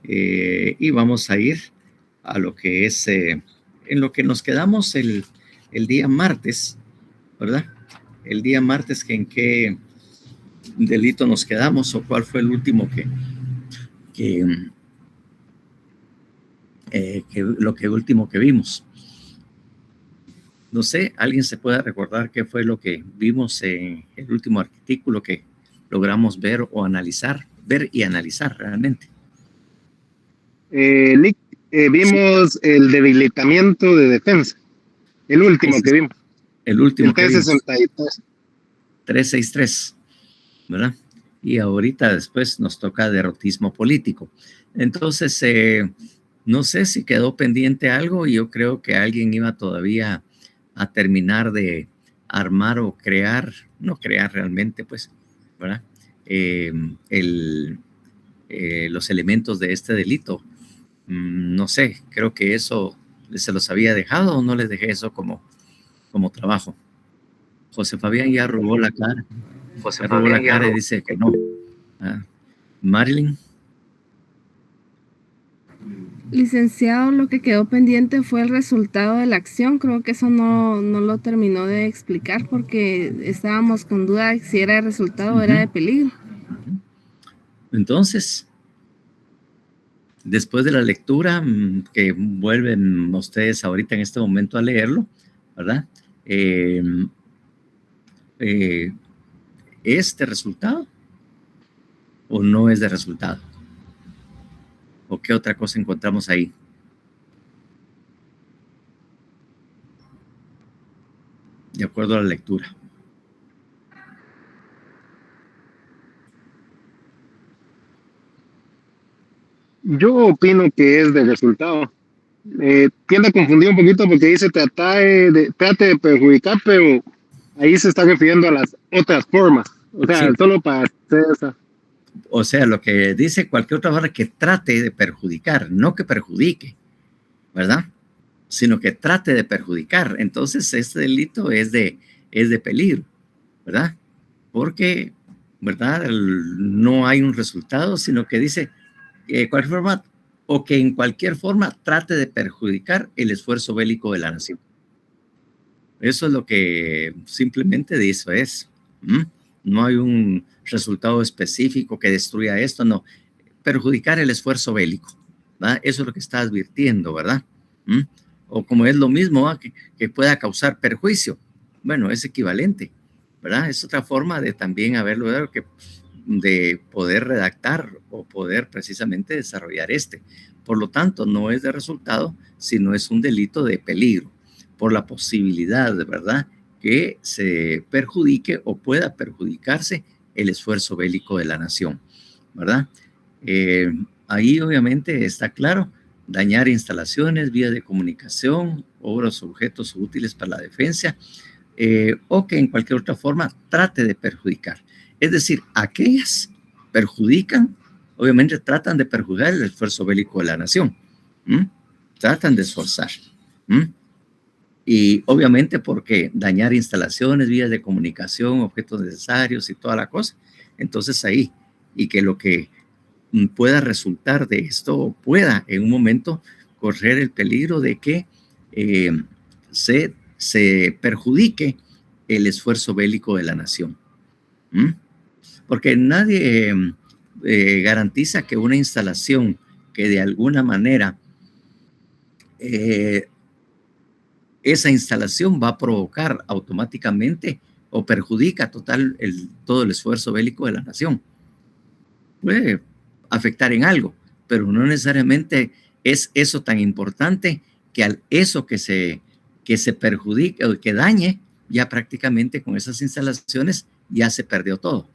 Y vamos a ir a lo que es, en lo que nos quedamos el día martes, ¿verdad? El día martes, que en qué delito nos quedamos o cuál fue el último que último que vimos. No sé, ¿alguien se puede recordar qué fue lo que vimos en el último artículo que logramos ver o analizar, ver y analizar realmente? Vimos el debilitamiento de defensa, el último que vimos. El último el T-63. 363, ¿verdad? Y ahorita después nos toca derrotismo político. Entonces, no sé si quedó pendiente algo, y yo creo que alguien iba todavía a terminar de armar o crear, no crear realmente, pues, ¿verdad? Los elementos de este delito. No sé, creo que eso se los había dejado o no les dejé eso como trabajo. José Fabián ya robó la cara. José robó la cara y dice que no. Marilyn. Licenciado, lo que quedó pendiente fue el resultado de la acción. Creo que eso no lo terminó de explicar porque estábamos con duda de si era de resultado o era de peligro. Entonces, después de la lectura, que vuelven ustedes ahorita en este momento a leerlo, ¿verdad? ¿Es de resultado o no es de resultado? ¿O qué otra cosa encontramos ahí? De acuerdo a la lectura. Yo opino que es de resultado. Tiende a confundir un poquito porque dice trate de perjudicar, pero ahí se está refiriendo a las otras formas. O sea, sí. Solo para hacer esa. O sea, lo que dice cualquier otra forma que trate de perjudicar, no que perjudique, ¿verdad? Sino que trate de perjudicar. Entonces, este delito es de peligro, ¿verdad? Porque, ¿verdad? No hay un resultado, sino que dice cualquier forma, o que en cualquier forma trate de perjudicar el esfuerzo bélico de la nación. Eso es lo que simplemente dice es. No hay un resultado específico que destruya esto, no. Perjudicar el esfuerzo bélico, ¿verdad? Eso es lo que está advirtiendo, ¿verdad? O como es lo mismo, que pueda causar perjuicio. Bueno, es equivalente, ¿verdad? Es otra forma de también haberlo, de poder redactar o poder precisamente desarrollar Por lo tanto, no es de resultado, sino es un delito de peligro, por la posibilidad, ¿verdad?, que se perjudique o pueda perjudicarse el esfuerzo bélico de la nación, ¿verdad? Ahí obviamente está claro, dañar instalaciones, vías de comunicación, obras, objetos útiles para la defensa, o que en cualquier otra forma trate de perjudicar. Es decir, aquellas perjudican, obviamente tratan de perjudicar el esfuerzo bélico de la nación. Tratan de esforzar. Y obviamente porque dañar instalaciones, vías de comunicación, objetos necesarios y toda la cosa. Entonces ahí, y que lo que pueda resultar de esto pueda en un momento correr el peligro de que se perjudique el esfuerzo bélico de la nación. Porque nadie garantiza que una instalación que de alguna manera esa instalación va a provocar automáticamente o perjudica todo el esfuerzo bélico de la nación. Puede afectar en algo, pero no necesariamente es eso tan importante que al eso que se perjudique o que dañe, ya prácticamente con esas instalaciones ya se perdió todo.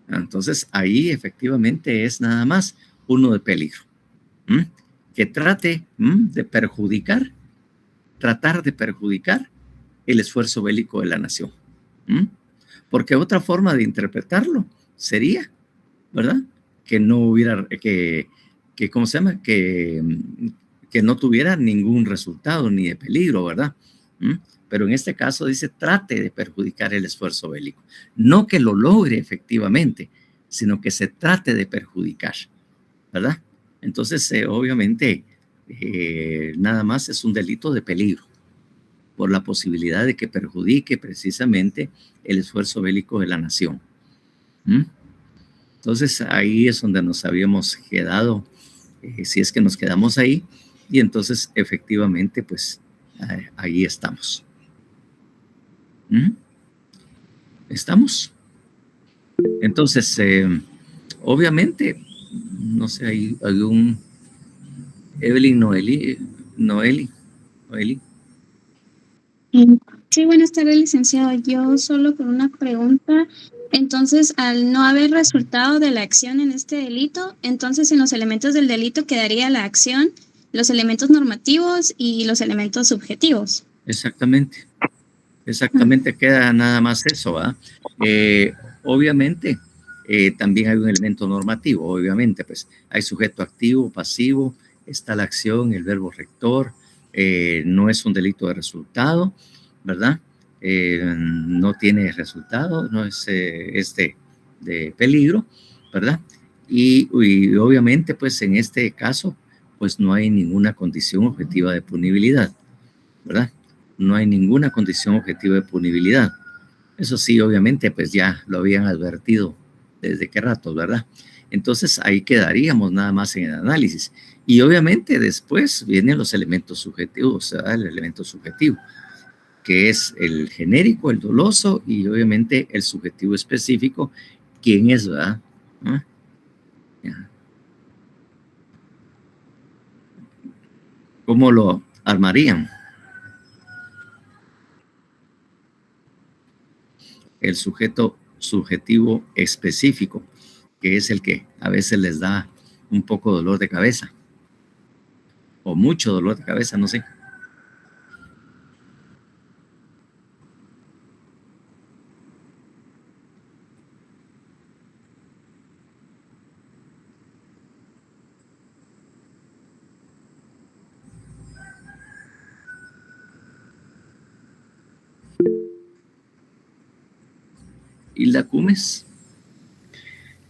Entonces ahí efectivamente es nada más uno de peligro. Que trate de perjudicar, tratar de perjudicar el esfuerzo bélico de la nación. Porque otra forma de interpretarlo sería, ¿verdad?, que no hubiera, ¿cómo se llama? Que no tuviera ningún resultado ni de peligro, ¿verdad? Pero en este caso dice trate de perjudicar el esfuerzo bélico. No que lo logre efectivamente, sino que se trate de perjudicar, ¿verdad? Entonces, obviamente, nada más es un delito de peligro por la posibilidad de que perjudique precisamente el esfuerzo bélico de la nación. ¿Mm? Entonces, ahí es donde nos habíamos quedado, si es que nos quedamos ahí, y entonces, efectivamente, pues, ahí estamos. ¿Mm? ¿Estamos? Entonces, obviamente, no sé, hay algún... Evelyn Noeli. Sí, buenas tardes, licenciado. Yo solo con una pregunta. Entonces, al no haber resultado de la acción en este delito, entonces en los elementos del delito quedaría la acción, los elementos normativos y los elementos subjetivos. Exactamente. Queda nada más eso, ¿verdad? Obviamente, también hay un elemento normativo, obviamente, pues hay sujeto activo, pasivo, está la acción, el verbo rector, no es un delito de resultado, ¿verdad? No tiene resultado, no es de peligro, ¿verdad? Y obviamente, pues en este caso, pues no hay ninguna condición objetiva de punibilidad, ¿verdad? No hay ninguna condición objetiva de punibilidad. Eso sí, obviamente, pues ya lo habían advertido desde qué rato, ¿verdad? Entonces ahí quedaríamos nada más en el análisis. Y obviamente después vienen los elementos subjetivos, ¿verdad? El elemento subjetivo, que es el genérico, el doloso y obviamente el subjetivo específico. ¿Quién es, verdad? ¿Ah? ¿Cómo lo armarían? El sujeto subjetivo específico, que es el que a veces les da un poco de dolor de cabeza, o mucho dolor de cabeza, no sé. Hilda Cumes.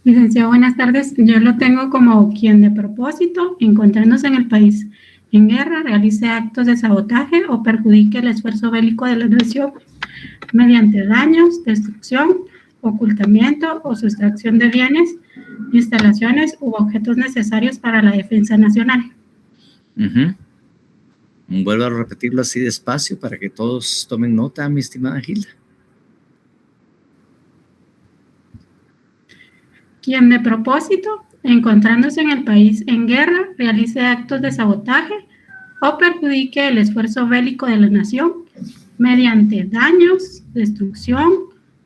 Licenciado, buenas tardes. Yo lo tengo como quien de propósito, encontrándose en el país en guerra, realice actos de sabotaje o perjudique el esfuerzo bélico de la nación mediante daños, destrucción, ocultamiento o sustracción de bienes, instalaciones u objetos necesarios para la defensa nacional. Vuelvo a repetirlo así despacio para que todos tomen nota, mi estimada Hilda. Quien de propósito, encontrándose en el país en guerra, realice actos de sabotaje o perjudique el esfuerzo bélico de la nación mediante daños, destrucción,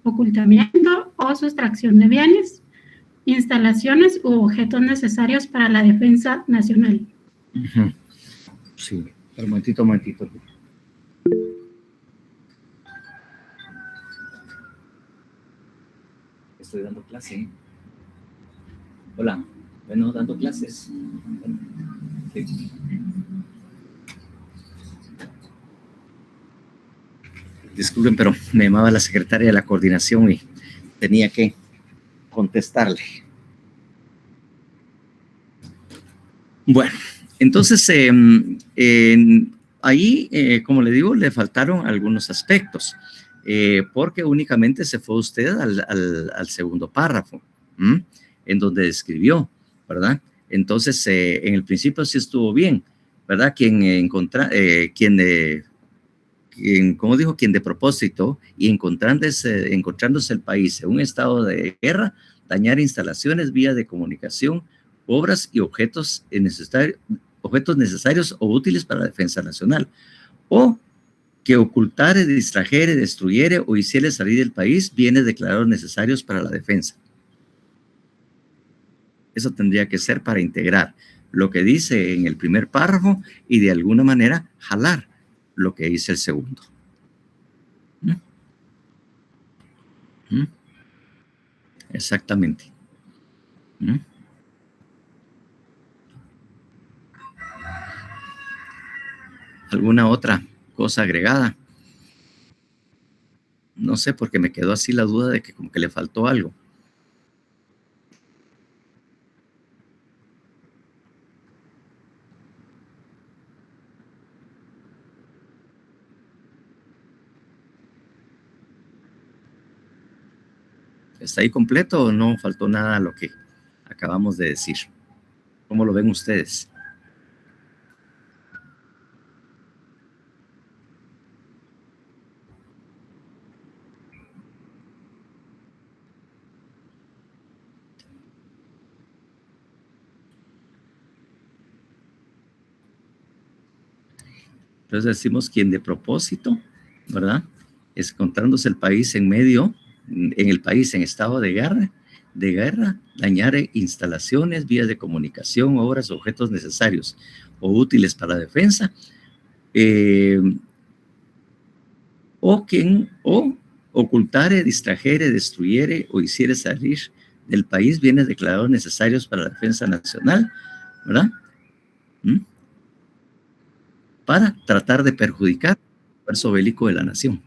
ocultamiento o sustracción de bienes, instalaciones u objetos necesarios para la defensa nacional. Sí, pero un momentito. Estoy dando clase. Hola, bueno, dando clases. Sí. Disculpen, pero me llamaba la secretaria de la coordinación y tenía que contestarle. Bueno, entonces ahí, como le digo, le faltaron algunos aspectos, porque únicamente se fue usted al segundo párrafo, en donde describió, ¿verdad? Entonces, en el principio sí estuvo bien, ¿verdad? Quien de propósito y encontrándose el país en un estado de guerra, dañar instalaciones, vías de comunicación, obras y objetos necesarios o útiles para la defensa nacional, o que ocultare, distrajere, destruyere o hiciere salir del país bienes declarados necesarios para la defensa. Eso tendría que ser para integrar lo que dice en el primer párrafo y de alguna manera jalar lo que dice el segundo. Exactamente. ¿Alguna otra cosa agregada? No sé, porque me quedó así la duda de que como que le faltó algo. ¿Está ahí completo o no faltó nada a lo que acabamos de decir? ¿Cómo lo ven ustedes? Entonces decimos quien de propósito, ¿verdad? Es encontrándose el país en medio, en el país en estado de guerra, dañare instalaciones, vías de comunicación, obras, objetos necesarios o útiles para la defensa, o ocultare, distrajere, destruyere o hiciere salir del país bienes declarados necesarios para la defensa nacional, ¿verdad? Para tratar de perjudicar el esfuerzo bélico de la nación.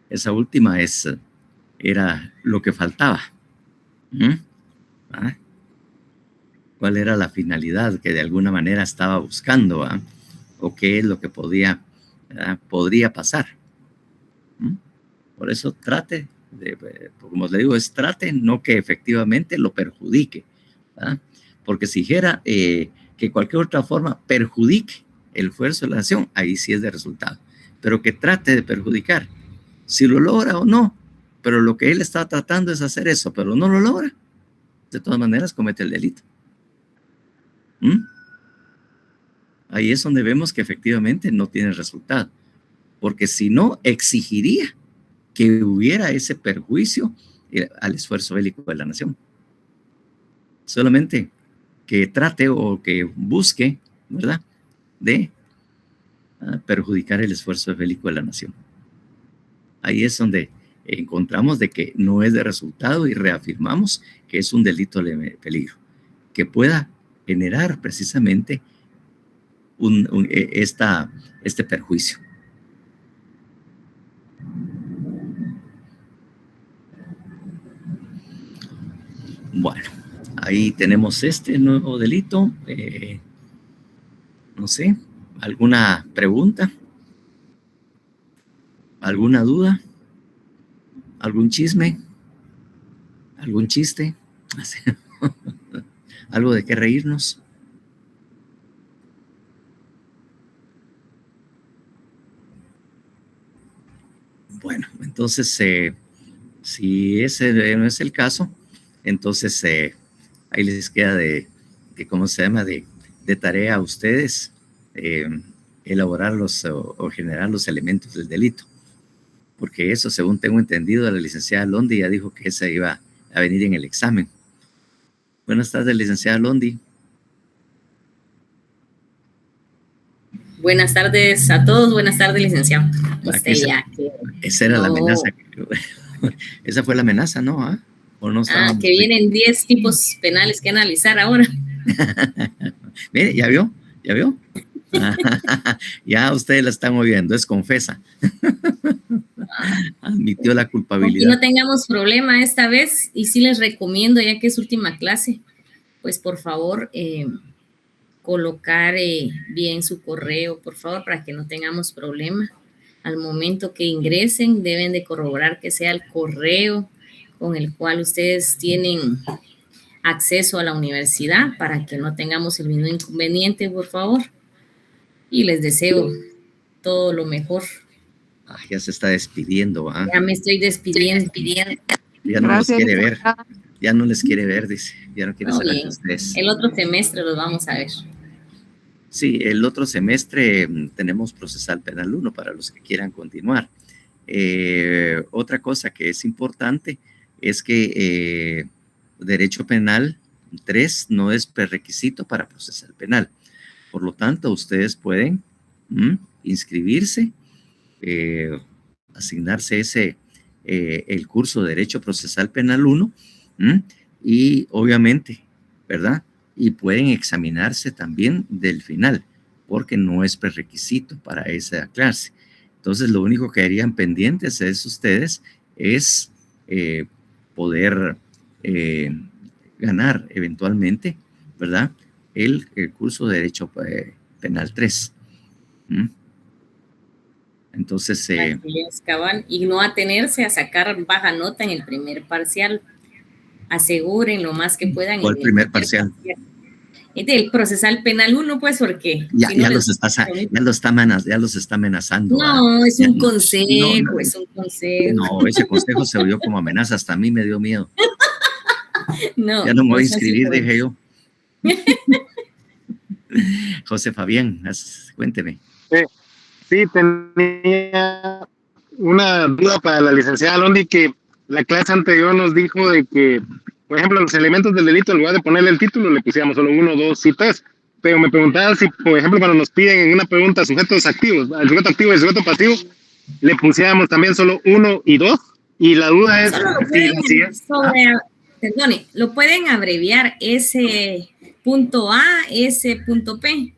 Esa última era lo que faltaba. ¿Cuál era la finalidad que de alguna manera estaba buscando? ¿O qué es lo que podría pasar? Por eso trate, como le digo, trate, no que efectivamente lo perjudique. Porque si dijera que cualquier otra forma perjudique el esfuerzo de la nación, ahí sí es de resultado. Pero que trate de perjudicar, si lo logra o no, pero lo que él está tratando es hacer eso, pero no lo logra, de todas maneras comete el delito. Ahí es donde vemos que efectivamente no tiene resultado, porque si no, exigiría que hubiera ese perjuicio al esfuerzo bélico de la nación. Solamente que trate o que busque, ¿verdad?, de perjudicar el esfuerzo bélico de la nación. Ahí es donde encontramos de que no es de resultado y reafirmamos que es un delito de peligro, que pueda generar precisamente este perjuicio. Bueno, ahí tenemos este nuevo delito. No sé, ¿alguna pregunta? ¿Alguna duda? ¿Algún chisme? ¿Algún chiste? ¿Algo de qué reírnos? Bueno, entonces, si ese no es el caso, entonces ahí les queda ¿cómo se llama? De tarea a ustedes elaborar o generar los elementos del delito. Porque eso, según tengo entendido, la licenciada Londi ya dijo que esa iba a venir en el examen. Buenas tardes, licenciada Londi. Buenas tardes a todos, buenas tardes, licenciado. Esa era la amenaza. Esa fue la amenaza, ¿no? ¿O no estábamos? Que vienen 10 tipos penales que analizar ahora. Mire, ¿ya vio? Ya ustedes la están oyendo, es confesa. Admitió la culpabilidad. Y no tengamos problema esta vez, y sí les recomiendo, ya que es última clase, pues por favor, colocar bien su correo, por favor, para que no tengamos problema. Al momento que ingresen, deben de corroborar que sea el correo con el cual ustedes tienen acceso a la universidad, para que no tengamos el mismo inconveniente, por favor. Y les deseo todo lo mejor. Ya se está despidiendo. Ya me estoy despidiendo. Ya no los quiere ver. Ya no les quiere ver, dice. Ya no quiere saber de ustedes. El otro semestre los vamos a ver. Sí, el otro semestre tenemos Procesal Penal 1 para los que quieran continuar. Otra cosa que es importante es que Derecho Penal 3 no es prerequisito para Procesal Penal. Por lo tanto, ustedes pueden inscribirse, asignarse el curso de Derecho Procesal Penal 1 y obviamente, ¿verdad? Y pueden examinarse también del final, porque no es prerequisito para esa clase. Entonces, lo único que harían pendientes ustedes es poder ganar eventualmente, ¿verdad? el curso de Derecho Penal 3. Entonces, Así es, cabal, y no atenerse a sacar baja nota en el primer parcial. Aseguren lo más que puedan. ¿cuál primer parcial? Del procesal penal 1, pues, porque Ya, si no ya los está amenazando. No, es un consejo, no, es un consejo. No, ese consejo se oyó como amenaza, hasta a mí me dio miedo. No, Ya no me voy a es así, inscribir, pues. dije yo. José Fabián, cuénteme. Sí, tenía una duda para la licenciada Londi, que la clase anterior nos dijo de que, por ejemplo, los elementos del delito, en lugar de ponerle el título, le pusiéramos solo 1, 2 y 3. Pero me preguntaba si, por ejemplo, cuando nos piden en una pregunta sujetos activos, al sujeto activo y el sujeto pasivo, le pusiéramos también solo 1 y 2. Y la duda es Perdone, lo pueden abreviar S punto A, S punto P.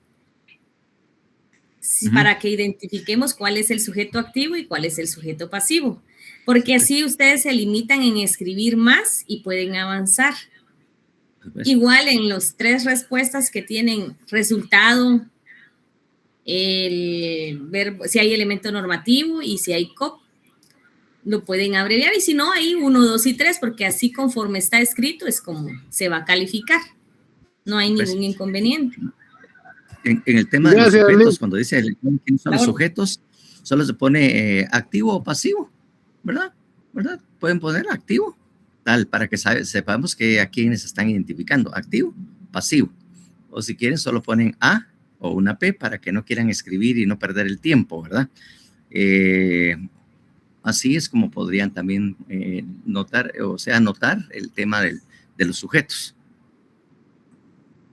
Para que identifiquemos cuál es el sujeto activo y cuál es el sujeto pasivo, porque así ustedes se limitan en escribir más y pueden avanzar. Igual en los 3 respuestas que tienen resultado, el verbo, si hay elemento normativo y si hay COP, lo pueden abreviar, y si no, hay 1, 2 y 3, porque así conforme está escrito es como se va a calificar. No hay ningún inconveniente. En el tema de los sujetos, cuando dice quiénes son los sujetos, solo se pone activo o pasivo, ¿verdad? Pueden poner activo, tal, para que sepamos que a quienes están identificando, activo, pasivo. O si quieren, solo ponen A o una P para que no quieran escribir y no perder el tiempo, ¿verdad? Así es como podrían también notar el tema de los sujetos.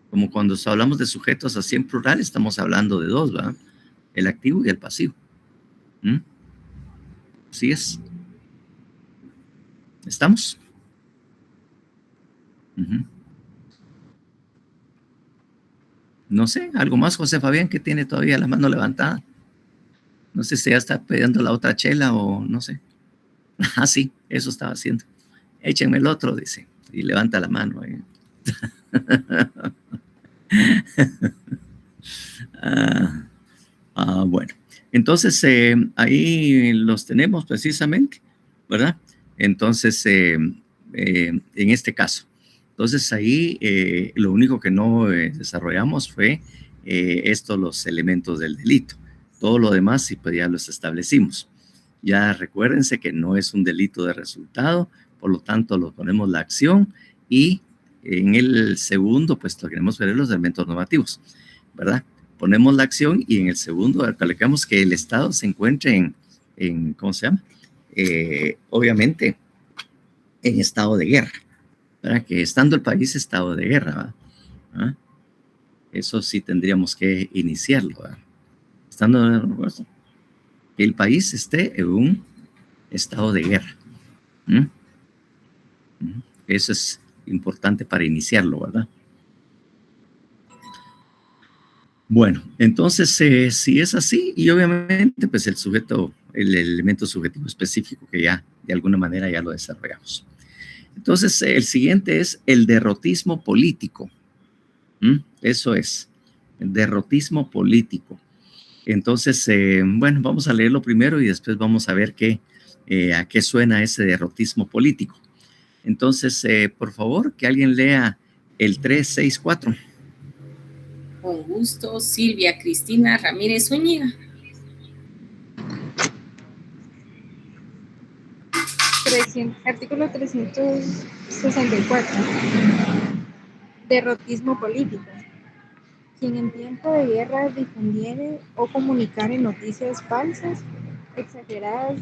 Como cuando hablamos de sujetos así en plural, estamos hablando de 2, ¿verdad? El activo y el pasivo. Así es. ¿Estamos? No sé, algo más, José Fabián, que tiene todavía la mano levantada. No sé si ya está pidiendo la otra chela o no sé. Ah, sí, eso estaba haciendo. Échenme el otro, dice, y levanta la mano. Bueno, entonces ahí los tenemos precisamente, ¿verdad? Entonces, en este caso, entonces ahí lo único que no desarrollamos fue los elementos del delito. Todo lo demás sí, pues ya los establecimos. Ya recuérdense que no es un delito de resultado, por lo tanto lo ponemos la acción, y en el segundo pues queremos ver los elementos normativos, ¿verdad? Ponemos la acción y en el segundo calificamos que el Estado se encuentre en ¿cómo se llama? Obviamente en estado de guerra, ¿verdad? Que estando el país en estado de guerra, ¿verdad? Eso sí tendríamos que iniciarlo, ¿verdad? Estando que el país esté en un estado de guerra. Eso es importante para iniciarlo, ¿verdad? Bueno, entonces, si es así, y obviamente, pues el elemento subjetivo específico que ya de alguna manera ya lo desarrollamos. Entonces, el siguiente es el derrotismo político. Eso es, el derrotismo político. Entonces, bueno, vamos a leerlo primero y después vamos a ver a qué suena ese derrotismo político. Entonces, por favor, que alguien lea el 364. Con gusto, Silvia Cristina Ramírez Zúñiga. Artículo 364. Derrotismo político. Quien en tiempo de guerra difundiere o comunicare noticias falsas, exageradas,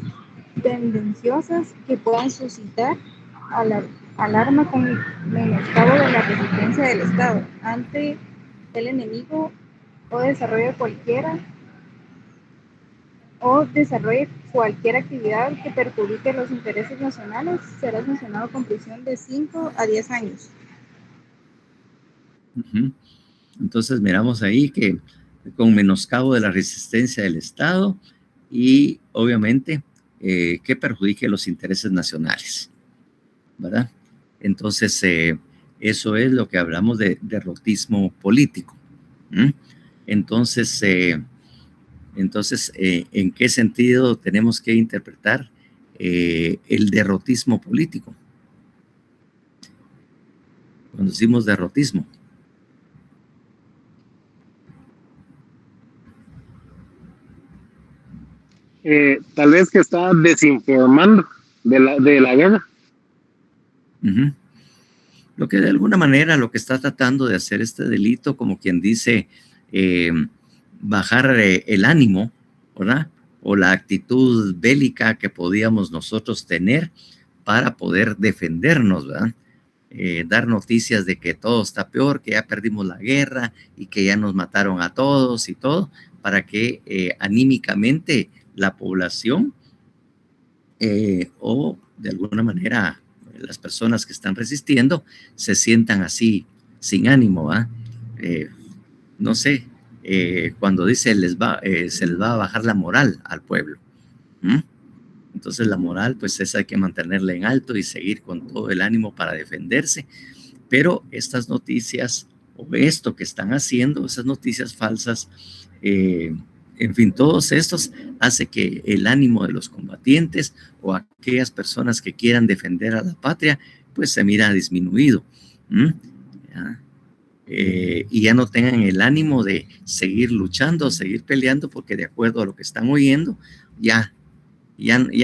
tendenciosas, que puedan suscitar alarma con menoscabo de la resistencia del Estado ante el enemigo, o desarrolle cualquier actividad que perjudique los intereses nacionales, será sancionado con prisión de 5 a 10 años. Entonces miramos ahí que con menoscabo de la resistencia del Estado y obviamente que perjudique los intereses nacionales, ¿verdad? Entonces Eso es lo que hablamos de derrotismo político. Entonces, ¿en qué sentido tenemos que interpretar el derrotismo político? Cuando decimos derrotismo. Tal vez que está desinformando de la guerra. Lo que de alguna manera lo que está tratando de hacer este delito, como quien dice, bajar el ánimo, ¿verdad? O la actitud bélica que podíamos nosotros tener para poder defendernos, ¿verdad? Dar noticias de que todo está peor, que ya perdimos la guerra y que ya nos mataron a todos y todo, para que anímicamente la población o de alguna manera las personas que están resistiendo se sientan así sin ánimo, ¿eh? No sé, cuando dice se les va a bajar la moral al pueblo. Entonces la moral pues esa hay que mantenerla en alto y seguir con todo el ánimo para defenderse, pero estas noticias o esto que están haciendo, esas noticias falsas, en fin, todos estos hace que el ánimo de los combatientes o aquellas personas que quieran defender a la patria, pues se mira disminuido. Y ya no tengan el ánimo de seguir luchando, seguir peleando, porque de acuerdo a lo que están oyendo, ya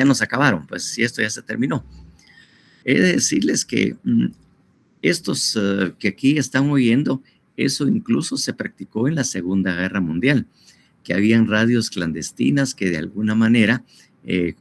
nos acabaron, pues si esto ya se terminó. He de decirles que estos que aquí están oyendo, eso incluso se practicó en la Segunda Guerra Mundial, que habían radios clandestinas que de alguna manera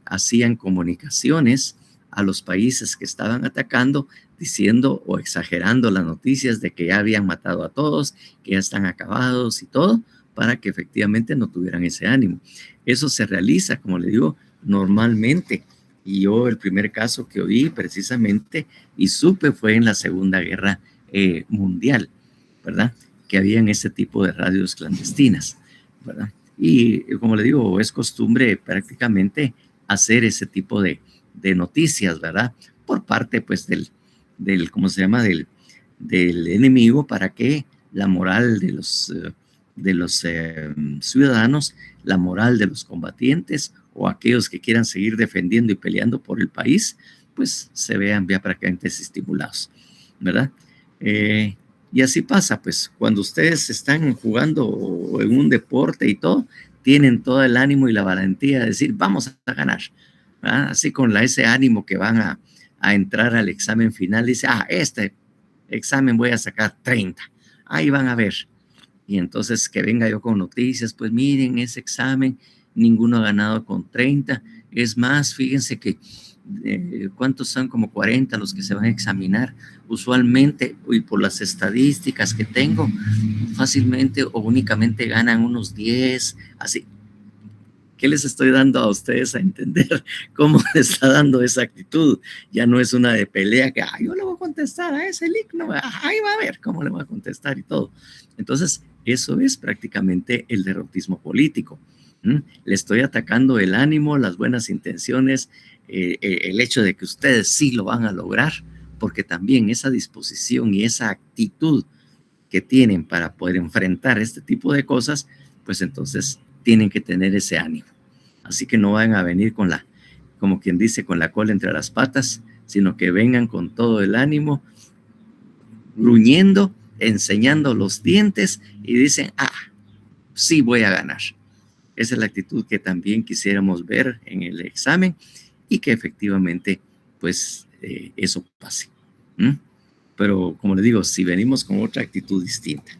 hacían comunicaciones a los países que estaban atacando, diciendo o exagerando las noticias de que ya habían matado a todos, que ya están acabados y todo, para que efectivamente no tuvieran ese ánimo. Eso se realiza, como le digo, normalmente. Y yo el primer caso que oí precisamente y supe fue en la Segunda Guerra Mundial, ¿verdad? Que habían ese tipo de radios clandestinas, ¿verdad? Y como le digo, es costumbre prácticamente hacer ese tipo de noticias, ¿verdad? Por parte pues del ¿cómo se llama? Del enemigo, para que la moral de los ciudadanos, la moral de los combatientes o aquellos que quieran seguir defendiendo y peleando por el país, pues se vean ya prácticamente estimulados, ¿verdad? Y así pasa, pues cuando ustedes están jugando en un deporte y todo, tienen todo el ánimo y la valentía de decir, vamos a ganar, ¿verdad? Así con ese ánimo que van a entrar al examen final, dice, este examen voy a sacar 30, ahí van a ver. Y entonces que venga yo con noticias, pues miren, ese examen, ninguno ha ganado con 30, es más, fíjense que ¿cuántos son? Como 40 los que se van a examinar. Usualmente, y por las estadísticas que tengo, fácilmente o únicamente ganan unos 10, así. ¿Qué les estoy dando a ustedes a entender? ¿Cómo les está dando esa actitud? Ya no es una de pelea que, yo le voy a contestar a ese leak, no, ahí va a ver cómo le voy a contestar y todo. Entonces, eso es prácticamente el derrotismo político. Le estoy atacando el ánimo, las buenas intenciones, el hecho de que ustedes sí lo van a lograr, porque también esa disposición y esa actitud que tienen para poder enfrentar este tipo de cosas, pues entonces tienen que tener ese ánimo. Así que no van a venir como quien dice, con la cola entre las patas, sino que vengan con todo el ánimo, gruñendo, enseñando los dientes y dicen, sí voy a ganar. Esa es la actitud que también quisiéramos ver en el examen y que efectivamente, pues, eso pase. Pero, como les digo, si venimos con otra actitud distinta.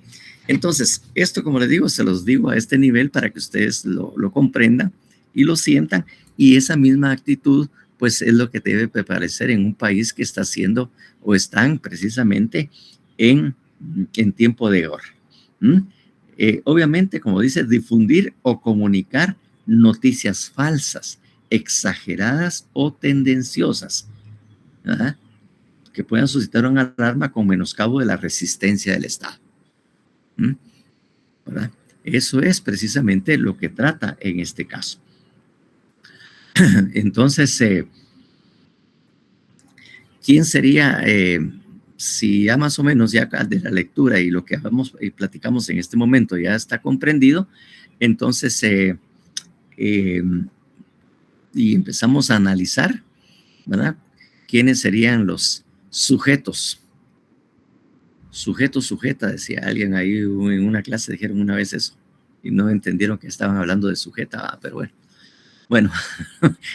Entonces, esto, como les digo, se los digo a este nivel para que ustedes lo comprendan y lo sientan. Y esa misma actitud, pues, es lo que debe prevalecer en un país que está haciendo o están precisamente en tiempo de guerra. Obviamente, como dice, difundir o comunicar noticias falsas, exageradas o tendenciosas, ¿verdad? Que puedan suscitar una alarma con menoscabo de la resistencia del Estado. ¿Verdad? Eso es precisamente lo que trata en este caso. Entonces, ¿quién sería si ya más o menos ya de la lectura y lo que vamos y platicamos en este momento ya está comprendido, entonces y empezamos a analizar, ¿verdad? ¿Quiénes serían los sujetos? Sujeto, sujeta, decía alguien ahí en una clase, dijeron una vez eso, y no entendieron que estaban hablando de sujeta, pero bueno. Bueno,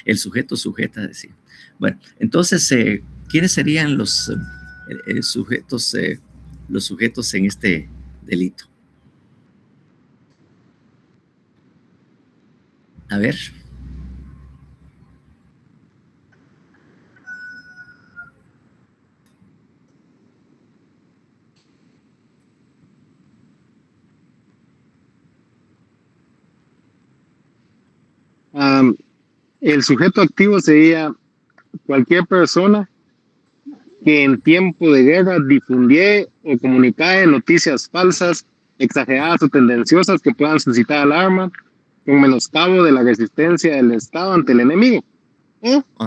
el sujeto, sujeta, decía. Bueno, entonces, ¿quiénes serían los sujetos en este delito? A ver. El sujeto activo sería cualquier persona que en tiempo de guerra difundiera o comunicara noticias falsas, exageradas o tendenciosas que puedan suscitar alarma con menoscabo de la resistencia del Estado ante el enemigo. O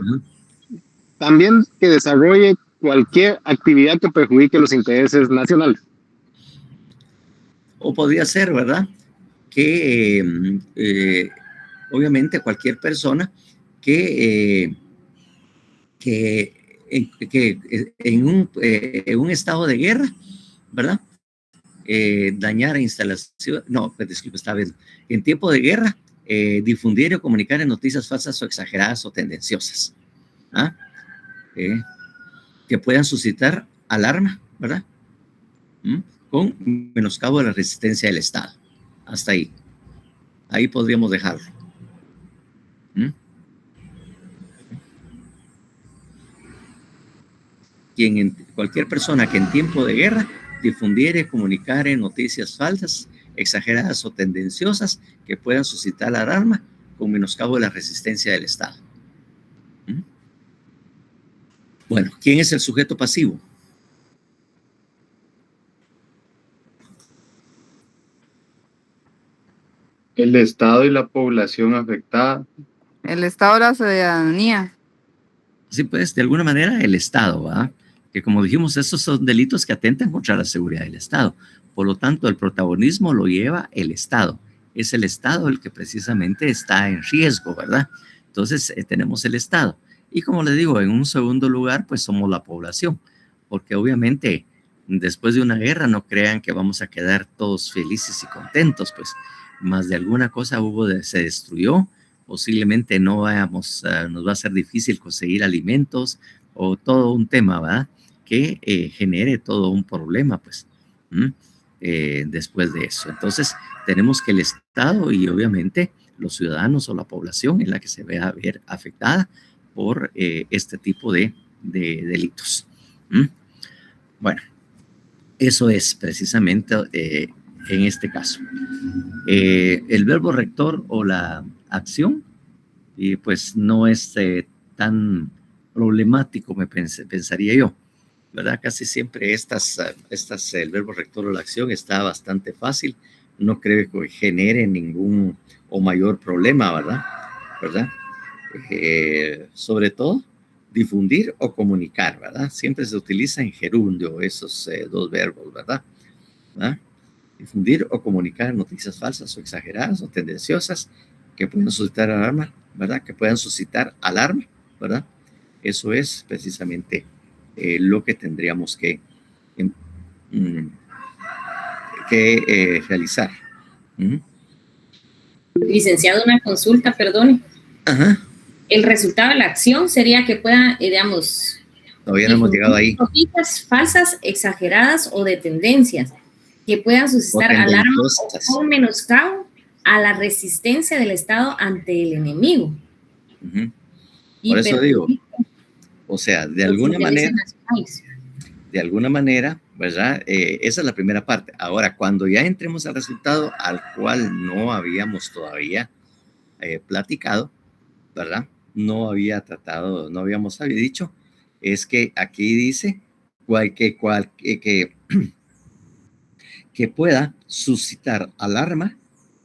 también que desarrolle cualquier actividad que perjudique los intereses nacionales. O podría ser, ¿verdad? Que obviamente cualquier persona que en un estado de guerra, ¿verdad? Dañar instalación, no, disculpe, está bien. En tiempo de guerra, difundir o comunicar noticias falsas o exageradas o tendenciosas, ¿ah? Que puedan suscitar alarma, ¿verdad? Con menoscabo de la resistencia del Estado. Hasta ahí. Ahí podríamos dejarlo. Cualquier persona que en tiempo de guerra difundiere, comunicara noticias falsas, exageradas o tendenciosas que puedan suscitar alarma con menoscabo de la resistencia del Estado. Bueno, ¿quién es el sujeto pasivo? El Estado y la población afectada. El Estado de la ciudadanía. Sí, pues, de alguna manera el Estado, ¿verdad? Que como dijimos, esos son delitos que atentan contra la seguridad del Estado. Por lo tanto, el protagonismo lo lleva el Estado. Es el Estado el que precisamente está en riesgo, ¿verdad? Entonces, tenemos el Estado. Y como les digo, en un segundo lugar, pues somos la población. Porque obviamente, después de una guerra, no crean que vamos a quedar todos felices y contentos, pues. Más de alguna cosa se destruyó. Posiblemente no nos va a ser difícil conseguir alimentos o todo un tema, ¿verdad? Que genere todo un problema, pues, después de eso. Entonces, tenemos que el Estado y obviamente los ciudadanos o la población es la que se ve a ver afectada por este tipo de delitos. Bueno, eso es precisamente en este caso. El verbo rector o la acción, y pues no es tan problemático, pensaría yo, ¿verdad? Casi siempre el verbo rector o la acción está bastante fácil, no creo que genere ningún o mayor problema, ¿verdad? Sobre todo, difundir o comunicar, ¿verdad? Siempre se utiliza en gerundio esos dos verbos, ¿verdad? Difundir o comunicar noticias falsas o exageradas o tendenciosas que puedan suscitar alarma, ¿verdad? Que puedan suscitar alarma, ¿verdad? Eso es precisamente lo que tendríamos que realizar. Licenciado, una consulta, perdone. Ajá. El resultado de la acción sería que pueda, digamos... Todavía no hemos llegado ahí. Noticias falsas, exageradas o de tendencias que puedan suscitar alarma o menoscabo a la resistencia del Estado ante el enemigo. Por eso digo, o sea, de alguna manera, ¿verdad? Esa es la primera parte. Ahora, cuando ya entremos al resultado al cual no habíamos todavía platicado, ¿verdad? No habíamos dicho, es que aquí dice que pueda suscitar alarma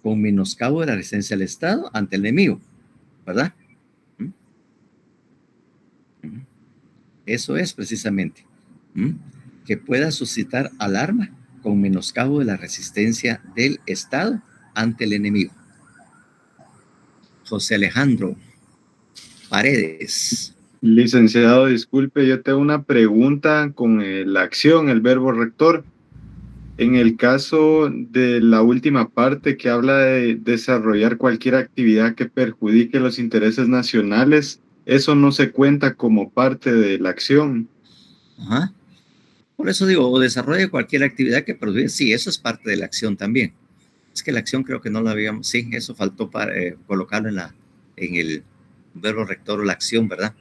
con menoscabo de la resistencia del Estado ante el enemigo, ¿verdad? Eso es precisamente. que pueda suscitar alarma con menoscabo de la resistencia del Estado ante el enemigo. José Alejandro Paredes. Licenciado, disculpe, yo tengo una pregunta con la acción, el verbo rector. En el caso de la última parte que habla de desarrollar cualquier actividad que perjudique los intereses nacionales, eso no se cuenta como parte de la acción. Ajá. Por eso digo, o desarrolle cualquier actividad que produce. Sí, eso es parte de la acción también. Es que la acción creo que no la habíamos. Sí, eso faltó para colocarlo en el verbo rector o la acción, ¿verdad?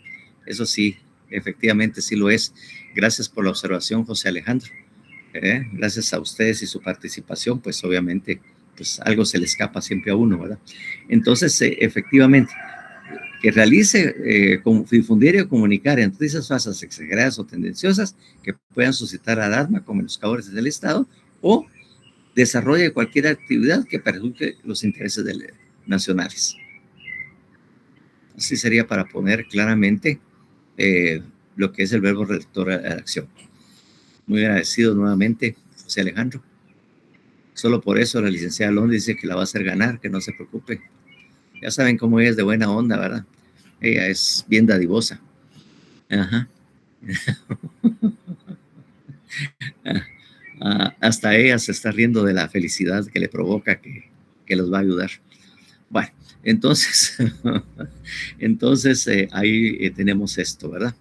Eso sí, efectivamente sí lo es. Gracias por la observación, José Alejandro. Gracias a ustedes y su participación, pues obviamente pues algo se le escapa siempre a uno, ¿verdad? Entonces, efectivamente, que realice, difundir y comunicar en noticias falsas, exageradas o tendenciosas que puedan suscitar alarma con menoscabores del Estado o desarrolle cualquier actividad que perjudique los intereses nacionales. Así sería para poner claramente lo que es el verbo rector a la acción. Muy agradecido nuevamente, José Alejandro. Solo por eso la licenciada Londra dice que la va a hacer ganar, que no se preocupe. Ya saben cómo ella es de buena onda, ¿verdad? Ella es bien dadivosa. Ajá. Hasta ella se está riendo de la felicidad que le provoca que los va a ayudar. Bueno, entonces, ahí tenemos esto, ¿verdad?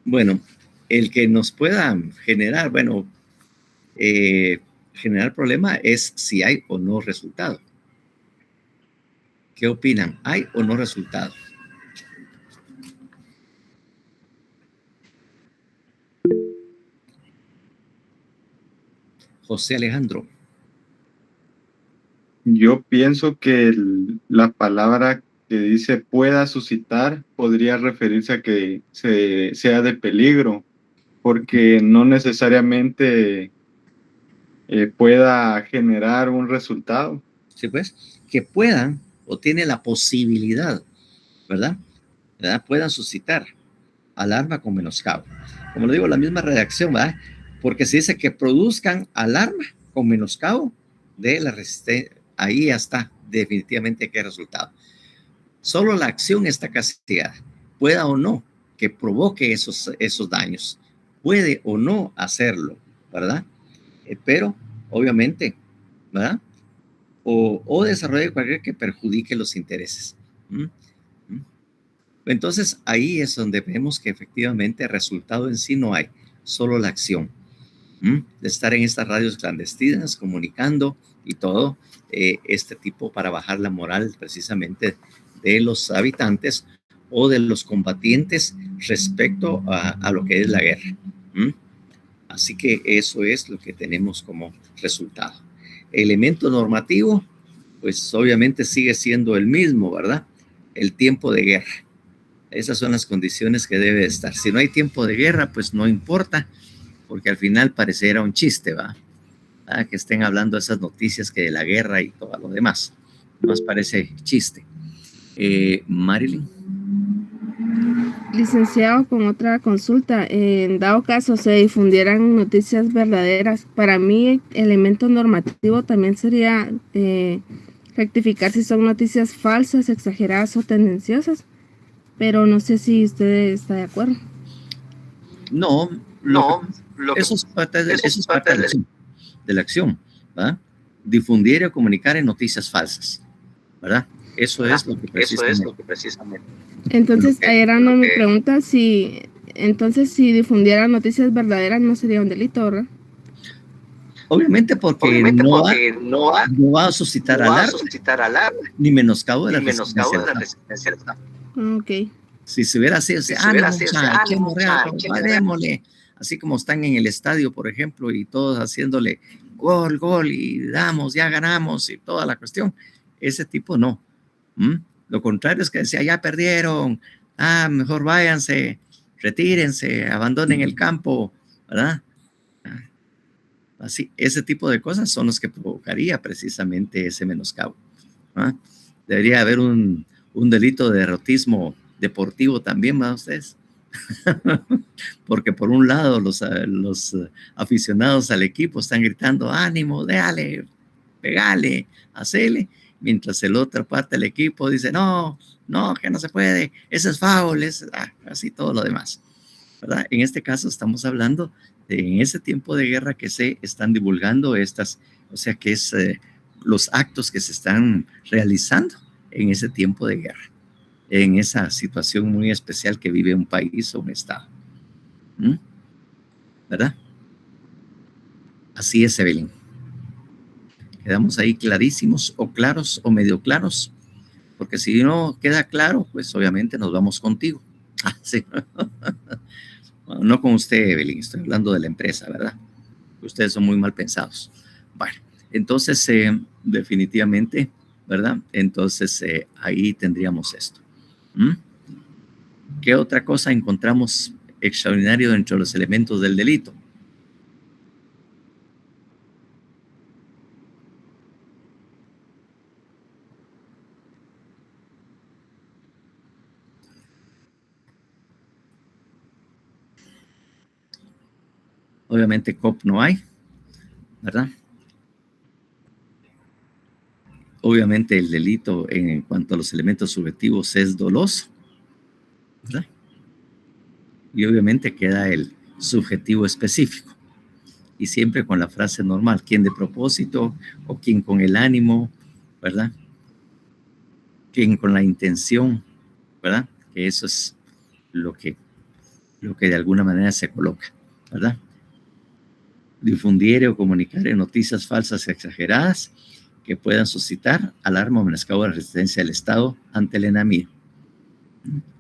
Bueno, el que nos pueda generar, generar problema es si hay o no resultado. ¿Qué opinan? ¿Hay o no resultado? José Alejandro. Yo pienso que la palabra que dice pueda suscitar podría referirse a que sea de peligro, porque no necesariamente pueda generar un resultado. Sí, pues, que puedan o tiene la posibilidad, ¿verdad? Puedan suscitar alarma con menoscabo. Como lo digo, la misma redacción, ¿verdad? Porque se dice que produzcan alarma con menoscabo de la resistencia. Ahí ya está definitivamente qué resultado. Solo la acción está castigada. Pueda o no que provoque esos daños. Puede o no hacerlo, ¿verdad? Pero, obviamente, ¿verdad? O desarrolle cualquier que perjudique los intereses. Entonces, ahí es donde vemos que efectivamente resultado en sí no hay, solo la acción. De estar en estas radios clandestinas, comunicando y todo este tipo para bajar la moral precisamente de los habitantes o de los combatientes respecto a lo que es la guerra. Así que eso es lo que tenemos como resultado. Elemento normativo, pues obviamente sigue siendo el mismo, ¿verdad? El tiempo de guerra. Esas son las condiciones que debe estar. Si no hay tiempo de guerra, pues no importa, porque al final pareciera un chiste, ¿va? Que estén hablando de esas noticias que de la guerra y todo lo demás. Más parece chiste. Marilyn. Licenciado, con otra consulta, en dado caso se difundieran noticias verdaderas, para mí elemento normativo también sería rectificar si son noticias falsas, exageradas o tendenciosas, pero no sé si usted está de acuerdo. No, eso es parte de la acción, ¿verdad? Difundir o comunicar en noticias falsas, ¿verdad? Eso es lo que precisamente. Entonces, era mi pregunta, si difundieran noticias verdaderas no sería un delito, ¿verdad? Obviamente porque no va a suscitar alarma, ni menoscabo de la resistencia. Ok. Si se hubiera sido démosle, así como están en el estadio, por ejemplo, y todos haciéndole gol, y ya ganamos, y toda la cuestión, ese tipo no. Lo contrario es que decía, ya perdieron, mejor váyanse, retírense, abandonen el campo, ¿verdad? Así, ese tipo de cosas son los que provocaría precisamente ese menoscabo. Debería haber un delito de derrotismo deportivo también, ¿verdad ustedes? Porque por un lado los aficionados al equipo están gritando, ánimo, déjale, pegale, hacele, mientras el otra parte del equipo dice, no, que no se puede, ese es foul, así todo lo demás, ¿verdad? En este caso estamos hablando de en ese tiempo de guerra que se están divulgando estas, o sea que es los actos que se están realizando en ese tiempo de guerra, en esa situación muy especial que vive un país o un estado. ¿Verdad? Así es, Evelyn. Quedamos ahí clarísimos o claros o medio claros, porque si no queda claro, pues obviamente nos vamos contigo. Sí. Bueno, no con usted, Evelyn, estoy hablando de la empresa, ¿verdad? Ustedes son muy mal pensados. Bueno, entonces definitivamente, ¿verdad? Entonces ahí tendríamos esto. ¿Qué otra cosa encontramos extraordinario dentro de los elementos del delito? Obviamente COP no hay, ¿verdad? Obviamente el delito en cuanto a los elementos subjetivos es doloso, ¿verdad? Y obviamente queda el subjetivo específico. Y siempre con la frase normal, ¿quién de propósito o quién con el ánimo, ¿verdad? ¿Quién con la intención, ¿verdad? Que eso es lo que de alguna manera se coloca, ¿verdad? Difundir o comunicar noticias falsas exageradas que puedan suscitar alarma o menoscabo de la resistencia del Estado ante el enemigo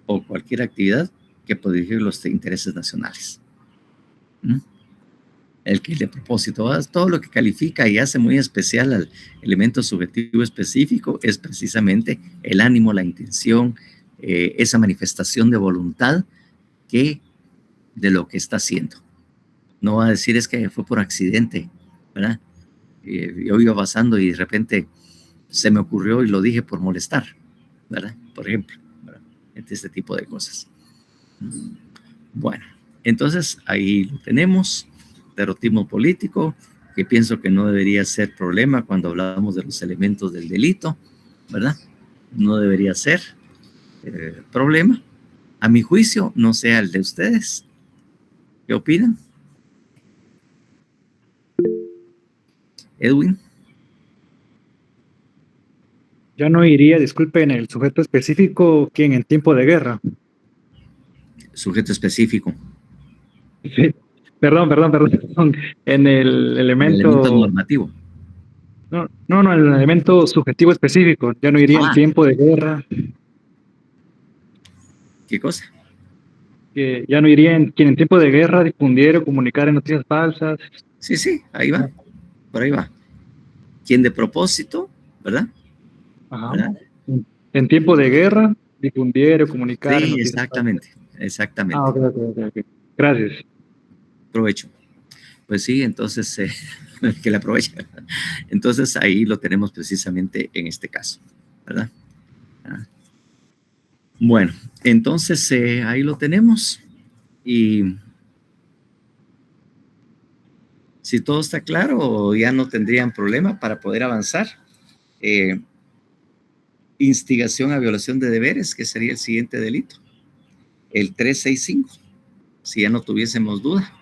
o cualquier actividad que pueda dirigir los intereses nacionales. El que de propósito, todo lo que califica y hace muy especial al elemento subjetivo específico es precisamente el ánimo, la intención, esa manifestación de voluntad que de lo que está haciendo. No va a decir es que fue por accidente, ¿verdad? Yo iba pasando y de repente se me ocurrió y lo dije por molestar, ¿verdad? Por ejemplo, ¿verdad? Este tipo de cosas. Bueno, entonces ahí lo tenemos, derrotismo político, que pienso que no debería ser problema cuando hablamos de los elementos del delito, ¿verdad? No debería ser problema. A mi juicio, no sea el de ustedes. ¿Qué opinan? Edwin. Yo no iría, disculpen, el sujeto específico, ¿quién en tiempo de guerra? Sujeto específico. Sí. Perdón. En el elemento... El elemento normativo. No, el elemento subjetivo específico. Ya no iría en tiempo de guerra. ¿Qué cosa? Que ya no iría en quien en tiempo de guerra difundiera o comunicara noticias falsas. Sí, ahí va. Por ahí va. Quien de propósito, ¿verdad? Ajá. ¿Verdad? En tiempo de guerra difundiera o comunicara sí, noticias exactamente. Ok. Gracias. Provecho. Pues sí, entonces, que la aproveche. Entonces, ahí lo tenemos precisamente en este caso, ¿verdad? Bueno, entonces, ahí lo tenemos. Y si todo está claro, ya no tendrían problema para poder avanzar. Instigación a violación de deberes, que sería el siguiente delito. El 365, si ya no tuviésemos duda.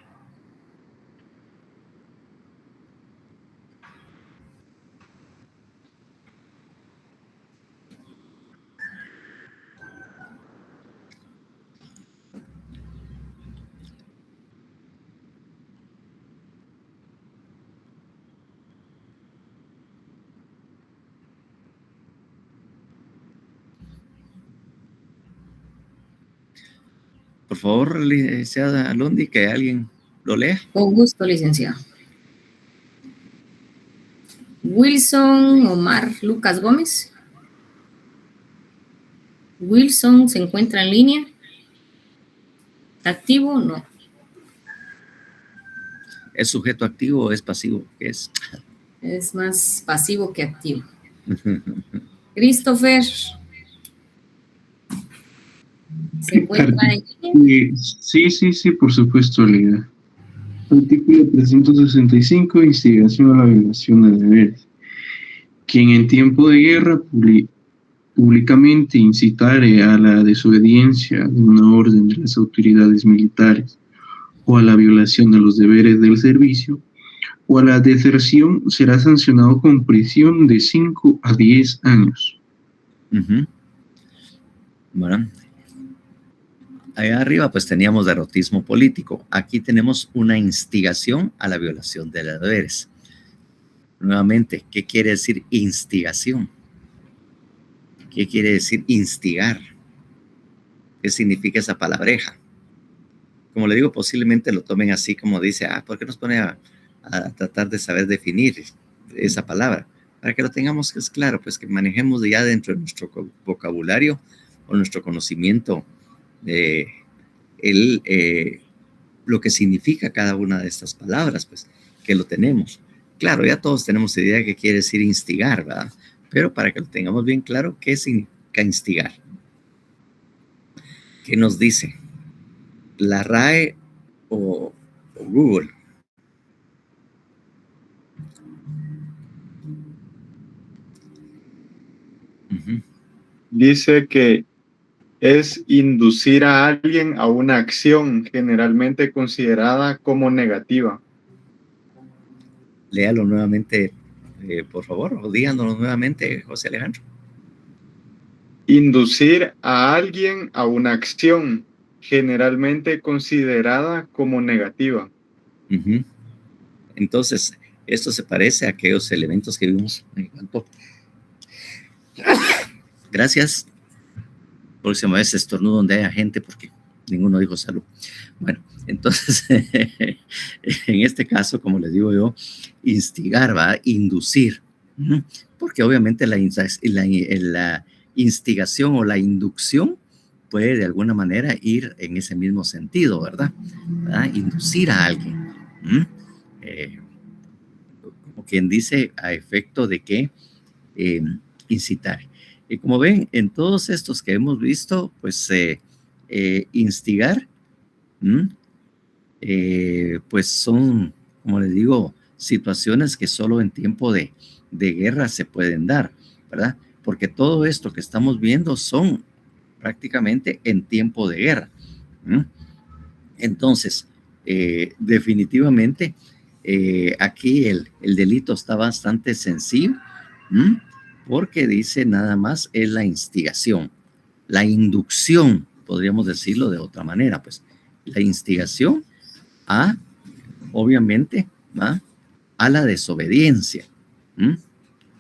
Por favor, licenciada Londi, que alguien lo lea. Con gusto, licenciado. Wilson Omar Lucas Gómez. Wilson se encuentra en línea. ¿Activo o no? ¿Es sujeto activo o es pasivo? ¿Qué es? Es más pasivo que activo. Christopher. Se ¿Se puede entrar en línea? Sí, por supuesto, Lida. Artículo 365, instigación a la violación de deberes. Quien en tiempo de guerra públicamente incitare a la desobediencia de una orden de las autoridades militares o a la violación de los deberes del servicio o a la deserción será sancionado con prisión de 5 a 10 años. Bueno, allá arriba pues teníamos derrotismo político. Aquí tenemos una instigación a la violación de los deberes. Nuevamente, ¿qué quiere decir instigación? ¿Qué quiere decir instigar? ¿Qué significa esa palabreja? Como le digo, posiblemente lo tomen así como dice, ¿por qué nos pone a tratar de saber definir esa palabra? Para que lo tengamos que es claro, pues que manejemos ya dentro de nuestro vocabulario o nuestro conocimiento lo que significa cada una de estas palabras, pues que lo tenemos. Claro, ya todos tenemos idea de qué quiere decir instigar, ¿verdad? Pero para que lo tengamos bien claro, ¿qué significa instigar? ¿Qué nos dice? ¿La RAE o Google? Dice que es inducir a alguien a una acción generalmente considerada como negativa. Léalo nuevamente, por favor, o díganos nuevamente, José Alejandro. Inducir a alguien a una acción generalmente considerada como negativa. Entonces, esto se parece a aquellos elementos que vimos en cuanto. Gracias. Próxima vez estornudo donde haya gente porque ninguno dijo salud. Bueno, entonces, en este caso, como les digo yo, instigar, va a inducir, porque obviamente la instigación o la inducción puede de alguna manera ir en ese mismo sentido, ¿verdad? Inducir a alguien. Como quien dice, a efecto de que incitar. Y como ven, en todos estos que hemos visto, pues instigar, pues son, como les digo, situaciones que solo en tiempo de guerra se pueden dar, ¿verdad? Porque todo esto que estamos viendo son prácticamente en tiempo de guerra. Entonces, definitivamente, aquí el delito está bastante sencillo, porque dice nada más es la instigación, la inducción, podríamos decirlo de otra manera, pues la instigación a, obviamente, a la desobediencia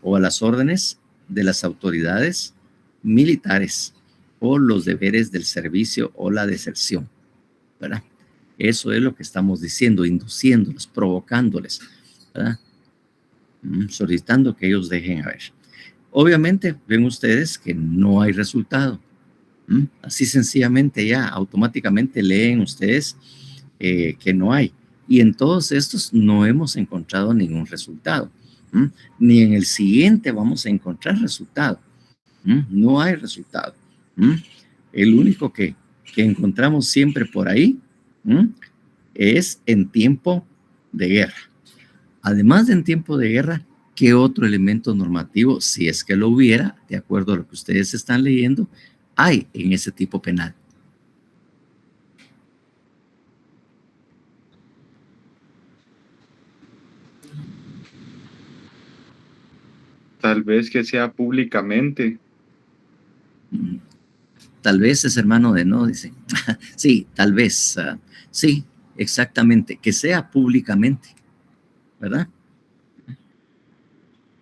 o a las órdenes de las autoridades militares o los deberes del servicio o la deserción, ¿verdad? Eso es lo que estamos diciendo, induciéndolos, provocándoles, ¿verdad? Solicitando que ellos dejen a ver. Obviamente, ven ustedes que no hay resultado. Así sencillamente ya automáticamente leen ustedes que no hay. Y en todos estos no hemos encontrado ningún resultado. Ni en el siguiente vamos a encontrar resultado. No hay resultado. El único que encontramos siempre por ahí es en tiempo de guerra. Además de en tiempo de guerra, ¿qué otro elemento normativo, si es que lo hubiera, de acuerdo a lo que ustedes están leyendo, hay en ese tipo penal? Tal vez que sea públicamente. Tal vez es hermano de no, dice. Sí, tal vez. Sí, exactamente. Que sea públicamente, ¿verdad?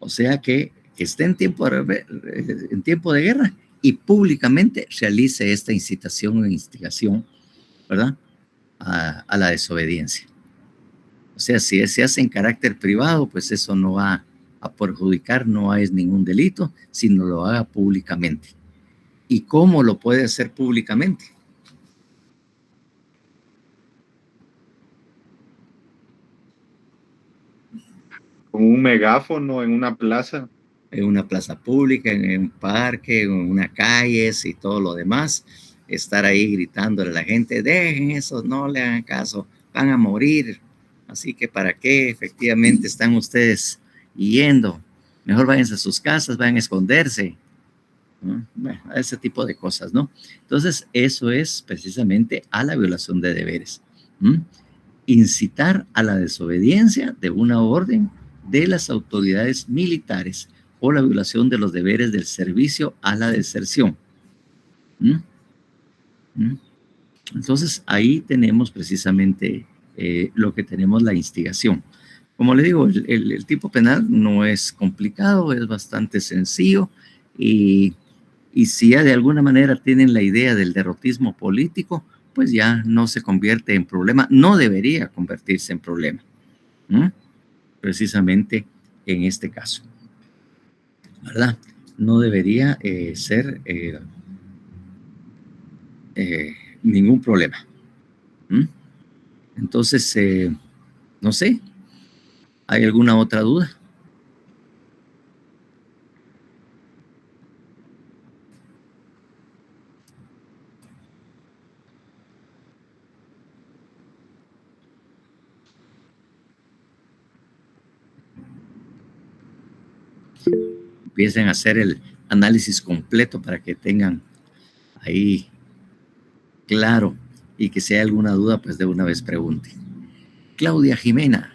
O sea que esté en tiempo de guerra y públicamente realice esta incitación o instigación, ¿verdad? A la desobediencia. O sea, si se hace en carácter privado, pues eso no va a perjudicar, no es ningún delito, sino lo haga públicamente. ¿Y cómo lo puede hacer públicamente? Con un megáfono en una plaza. En una plaza pública, en un parque, en una calle y todo lo demás. estar ahí gritándole a la gente, dejen eso, no le hagan caso, van a morir. Así que ¿para qué efectivamente están ustedes yendo? Mejor váyanse a sus casas, vayan a esconderse. ¿No? Bueno, ese tipo de cosas, ¿no? Entonces, eso es precisamente a la violación de deberes. Incitar a la desobediencia de una orden de las autoridades militares o la violación de los deberes del servicio a la deserción. Entonces, ahí tenemos precisamente lo que tenemos, la instigación. Como le digo, el tipo penal no es complicado, es bastante sencillo y si ya de alguna manera tienen la idea del derrotismo político, pues ya no se convierte en problema, no debería convertirse en problema, precisamente en este caso, ¿verdad? No debería ser ningún problema. Entonces, no sé, ¿hay alguna otra duda? Empiecen a hacer el análisis completo para que tengan ahí claro y que si hay alguna duda, pues de una vez pregunte. Claudia Jimena.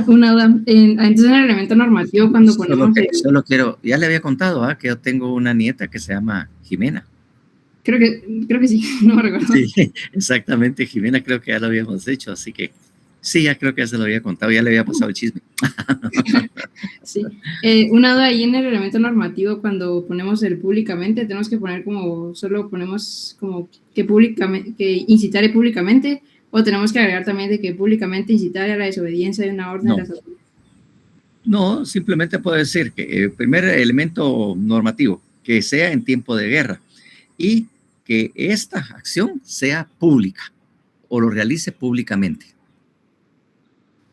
Una duda. Entonces, en el elemento normativo, cuando ponemos... Solo quiero, ya le había contado que yo tengo una nieta que se llama Jimena. Creo que sí, no me recuerdo. Sí, exactamente, Jimena, creo que ya lo habíamos hecho, así que sí, ya creo que ya se lo había contado, ya le había pasado el chisme. Sí. Una duda ahí en el elemento normativo, cuando ponemos el públicamente, tenemos que poner como, solo ponemos como que públicamente, que incitaré públicamente, o tenemos que agregar también de que públicamente incitar a la desobediencia de una orden de las autoridades. No, simplemente puedo decir que el primer elemento normativo, que sea en tiempo de guerra y que esta acción sea pública o lo realice públicamente.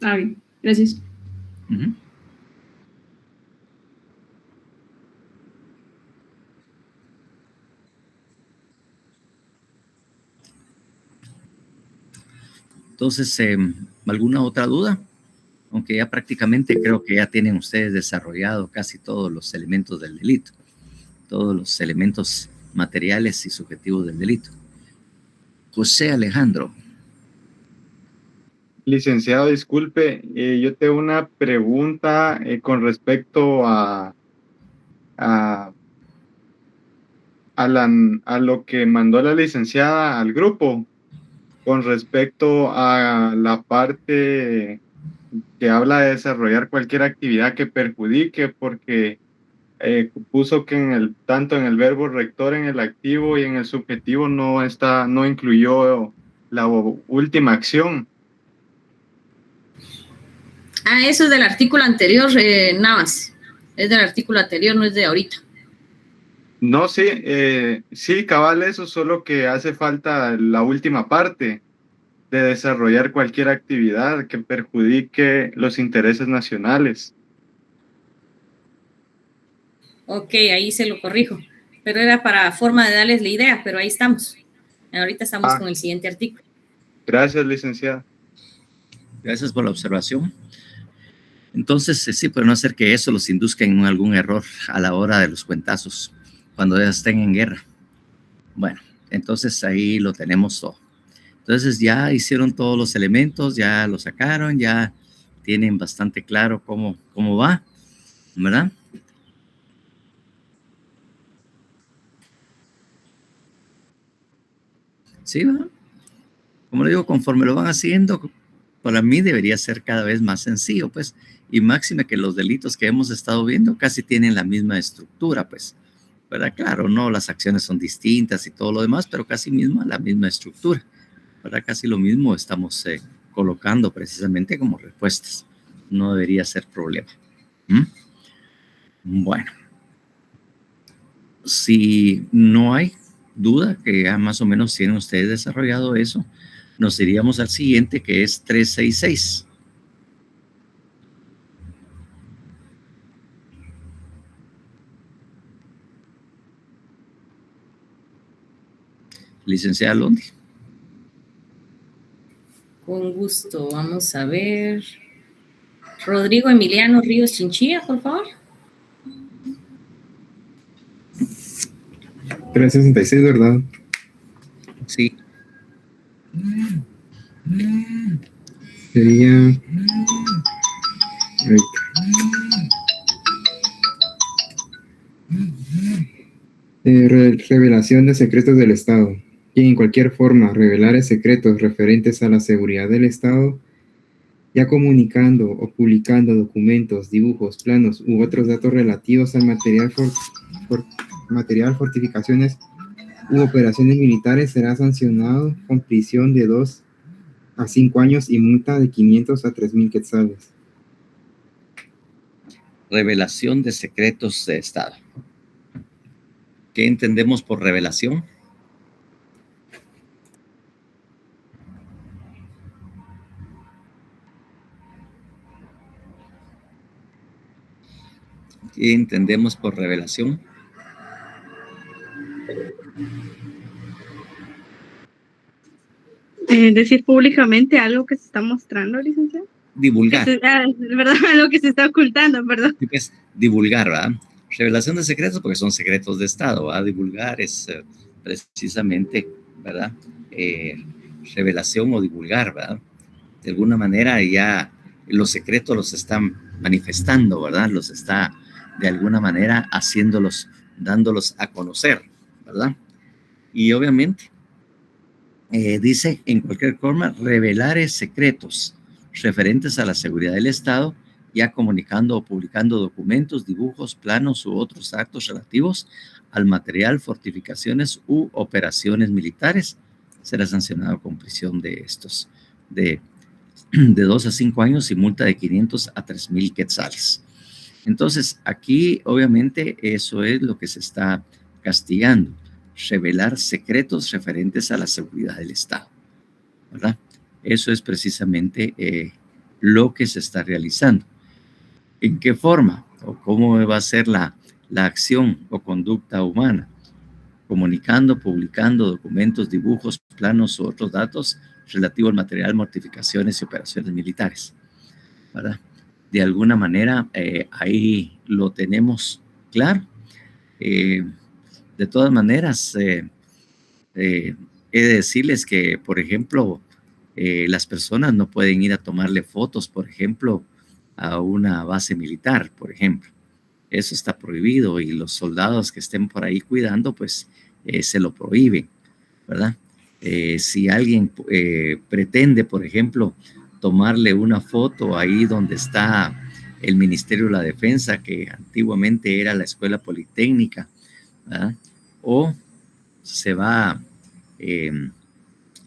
Ah, bien, gracias. Entonces, ¿alguna otra duda? Aunque ya prácticamente creo que ya tienen ustedes desarrollado casi todos los elementos del delito, todos los elementos materiales y subjetivos del delito. José Alejandro. Licenciado, disculpe, yo tengo una pregunta con respecto a lo que mandó la licenciada al grupo, con respecto a la parte que habla de desarrollar cualquier actividad que perjudique, porque puso que tanto en el verbo rector, en el activo y en el subjetivo no incluyó la última acción. Eso es del artículo anterior, nada más. Es del artículo anterior, no es de ahorita. No, sí, sí, cabal, eso, solo que hace falta la última parte de desarrollar cualquier actividad que perjudique los intereses nacionales. Ok, ahí se lo corrijo. Pero era para forma de darles la idea, pero ahí estamos. Ahorita estamos con el siguiente artículo. Gracias, licenciada. Gracias por la observación. Entonces, sí, pero no hacer que eso los induzca en algún error a la hora de los cuentazos, cuando ya estén en guerra. Bueno, entonces ahí lo tenemos todo. Entonces ya hicieron todos los elementos, ya lo sacaron, ya tienen bastante claro cómo va, ¿verdad? Sí, ¿verdad? Como le digo, conforme lo van haciendo, para mí debería ser cada vez más sencillo, pues, y máxime que los delitos que hemos estado viendo casi tienen la misma estructura, pues, ¿verdad? Claro, no, las acciones son distintas y todo lo demás, pero casi la misma estructura, ¿verdad? Casi lo mismo estamos colocando precisamente como respuestas. No debería ser problema. Bueno, si no hay duda que ya más o menos tienen ustedes desarrollado eso, nos iríamos al siguiente, que es 366. Licenciada Londi. Con gusto, vamos a ver. Rodrigo Emiliano Ríos Chinchilla, por favor. 366, ¿verdad? Sí. Sería... revelación de secretos del Estado. Quien en cualquier forma revelare secretos referentes a la seguridad del Estado, ya comunicando o publicando documentos, dibujos, planos u otros datos relativos al material, fortificaciones u operaciones militares, será sancionado con prisión de 2 a 5 años y multa de 500 a 3,000 quetzales. Revelación de secretos de Estado. ¿Qué entendemos por revelación? ¿Qué entendemos por revelación? Decir públicamente algo que se está mostrando, licenciado. Divulgar. ¿Verdad? Algo que se está ocultando, perdón. Es divulgar, ¿verdad? Revelación de secretos porque son secretos de Estado, ¿verdad? Divulgar es precisamente, ¿verdad? Revelación o divulgar, ¿verdad? De alguna manera ya los secretos los están manifestando, ¿verdad? Los está de alguna manera haciéndolos, dándolos a conocer, ¿verdad? Y obviamente dice en cualquier forma revelar secretos referentes a la seguridad del Estado, ya comunicando o publicando documentos, dibujos, planos u otros actos relativos al material, fortificaciones u operaciones militares, será sancionado con prisión de 2 a 5 años y multa de 500 a 3,000 quetzales. Entonces, aquí obviamente eso es lo que se está castigando, revelar secretos referentes a la seguridad del Estado, ¿verdad? Eso es precisamente lo que se está realizando. ¿En qué forma o cómo va a ser la acción o conducta humana? Comunicando, publicando documentos, dibujos, planos u otros datos relativos al material, mortificaciones y operaciones militares, ¿verdad? De alguna manera, ahí lo tenemos claro. De todas maneras, he de decirles que, por ejemplo, las personas no pueden ir a tomarle fotos, por ejemplo, a una base militar, por ejemplo. Eso está prohibido y los soldados que estén por ahí cuidando, pues se lo prohíben, ¿verdad? Si alguien pretende, por ejemplo, tomarle una foto ahí donde está el Ministerio de la Defensa, que antiguamente era la Escuela Politécnica, ¿verdad? O se va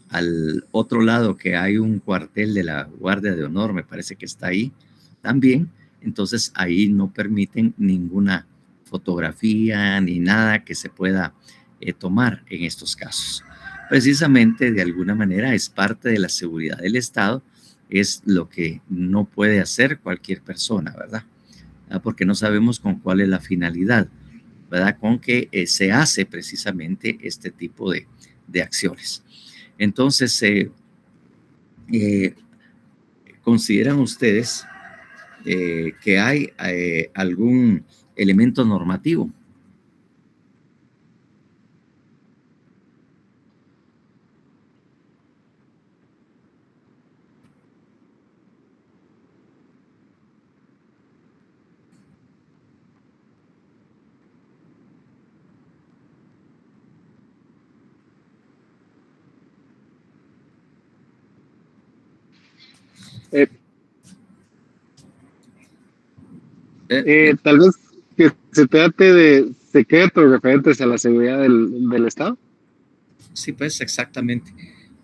al otro lado, que hay un cuartel de la Guardia de Honor, me parece que está ahí también, entonces ahí no permiten ninguna fotografía ni nada que se pueda tomar en estos casos. Precisamente, de alguna manera, es parte de la seguridad del Estado, es lo que no puede hacer cualquier persona, ¿verdad? Porque no sabemos con cuál es la finalidad, ¿verdad? Con que se hace precisamente este tipo de acciones. Entonces, ¿consideran ustedes que hay algún elemento normativo? Tal vez que se trate de secretos referentes a la seguridad del Estado. Sí, pues exactamente.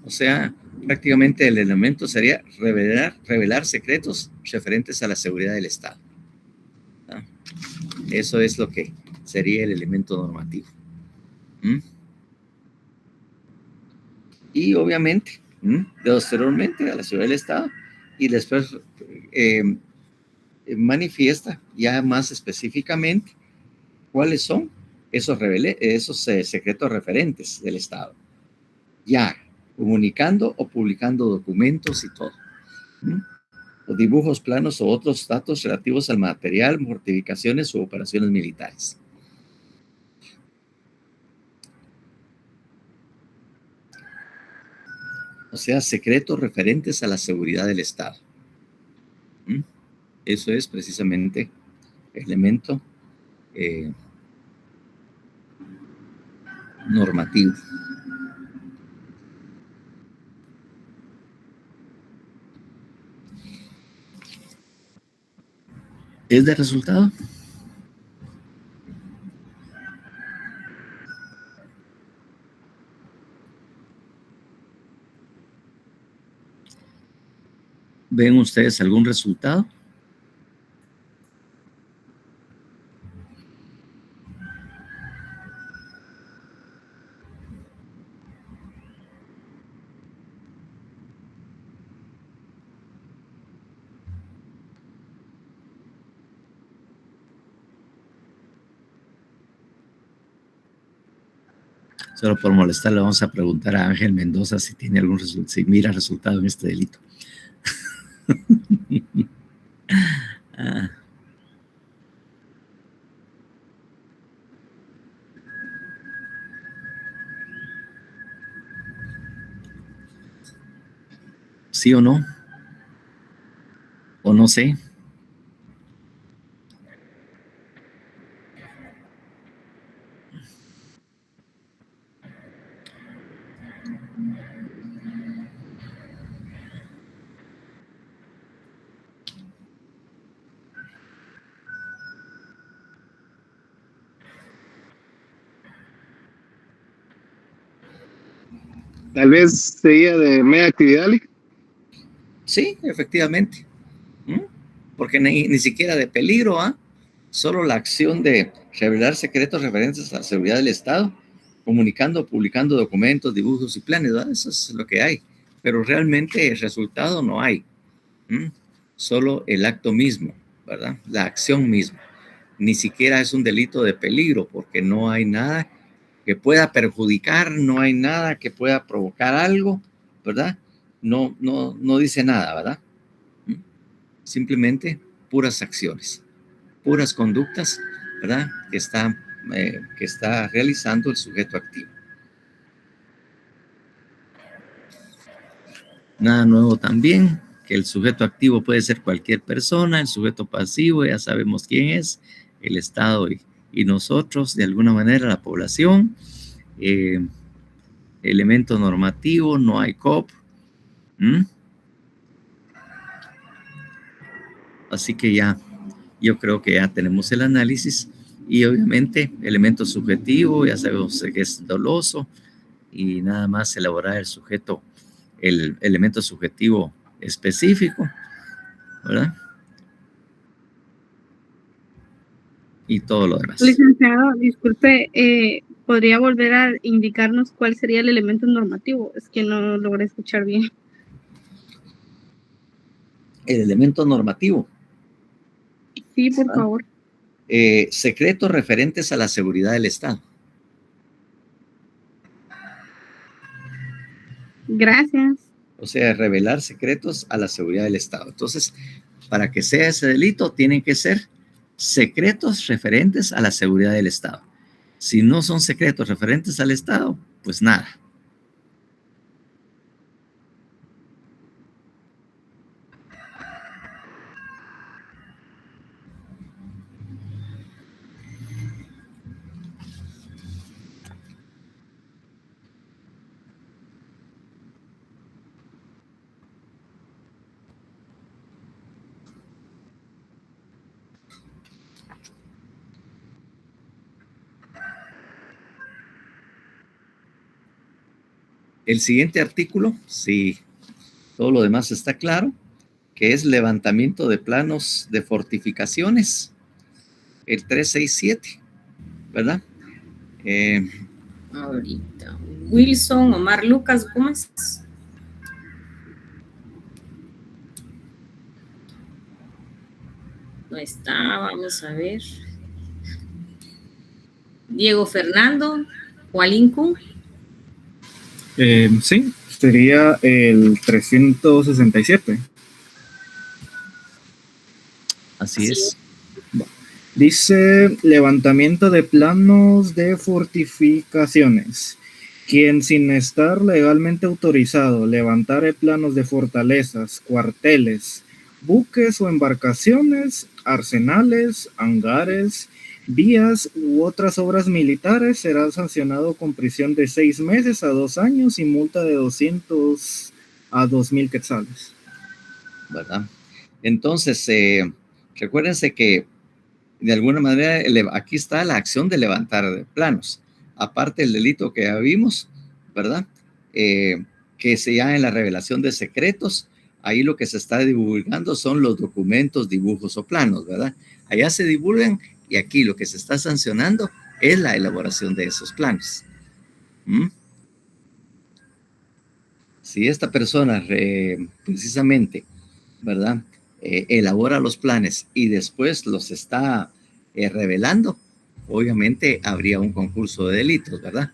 O sea, prácticamente el elemento sería revelar secretos referentes a la seguridad del Estado. ¿Ah? Eso es lo que sería el elemento normativo. Y obviamente, posteriormente a la seguridad del Estado, y después manifiesta ya más específicamente cuáles son esos secretos referentes del Estado, ya, comunicando o publicando documentos y todo. O dibujos, planos o otros datos relativos al material, fortificaciones u operaciones militares. O sea, secretos referentes a la seguridad del Estado. Eso es precisamente el elemento normativo. ¿Es de resultado? ¿Ven ustedes algún resultado? Solo por molestar, le vamos a preguntar a Ángel Mendoza si tiene algún si mira resultado en este delito. ¿Sí o no? ¿O no sé? Tal vez sería de media actividad, Lick. Sí, efectivamente. Porque ni siquiera de peligro, solo la acción de revelar secretos referentes a la seguridad del Estado, comunicando, publicando documentos, dibujos y planes, ¿verdad? Eso es lo que hay. Pero realmente el resultado no hay. Solo el acto mismo, ¿verdad? La acción misma. Ni siquiera es un delito de peligro, porque no hay nada que pueda perjudicar, no hay nada que pueda provocar algo, ¿verdad? No dice nada, ¿verdad? Simplemente puras acciones, puras conductas, ¿verdad? Que está realizando el sujeto activo. Nada nuevo también, que el sujeto activo puede ser cualquier persona, el sujeto pasivo ya sabemos quién es, el Estado y nosotros, de alguna manera la población. Elemento normativo, no hay COP. Así que ya, yo creo que ya tenemos el análisis y obviamente elemento subjetivo, ya sabemos que es doloso y nada más elaborar el sujeto, el elemento subjetivo específico, ¿verdad? Y todo lo demás. Licenciado, disculpe, ¿podría volver a indicarnos cuál sería el elemento normativo? Es que no logré escuchar bien. El elemento normativo. Sí, por favor. Secretos referentes a la seguridad del Estado. Gracias. O sea, revelar secretos a la seguridad del Estado. Entonces, para que sea ese delito, tienen que ser secretos referentes a la seguridad del Estado. Si no son secretos referentes al Estado, pues nada. El siguiente artículo, si todo lo demás está claro, que es levantamiento de planos de fortificaciones, el 367, ¿verdad? Ahorita, Wilson, Omar Lucas, ¿cómo es? No está, vamos a ver. Diego Fernando, Hualincu. Sí, sería el 367. Así es. Dice levantamiento de planos de fortificaciones. Quien sin estar legalmente autorizado levantare planos de fortalezas, cuarteles, buques o embarcaciones, arsenales, hangares, vías u otras obras militares será sancionado con prisión de 6 meses a 2 años y multa de 200 a 2,000 quetzales. ¿Verdad? Entonces, recuérdense que de alguna manera aquí está la acción de levantar planos. Aparte del delito que ya vimos, ¿verdad? Que se llama en la revelación de secretos, ahí lo que se está divulgando son los documentos, dibujos o planos, ¿verdad? Allá se divulgan y aquí lo que se está sancionando es la elaboración de esos planos. Si esta persona precisamente, ¿verdad? Elabora los planes y después los está revelando, obviamente habría un concurso de delitos, ¿verdad?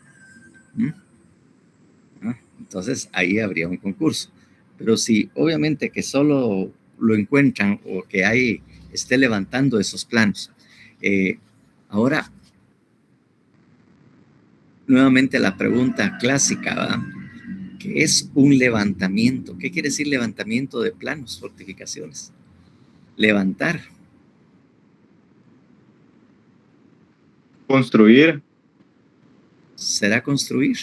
Entonces ahí habría un concurso. Pero si obviamente que solo lo encuentran o que esté levantando esos planos. Ahora, nuevamente la pregunta clásica, ¿verdad? ¿Qué es un levantamiento? ¿Qué quiere decir levantamiento de planos, fortificaciones? Levantar. Construir. ¿Será construir?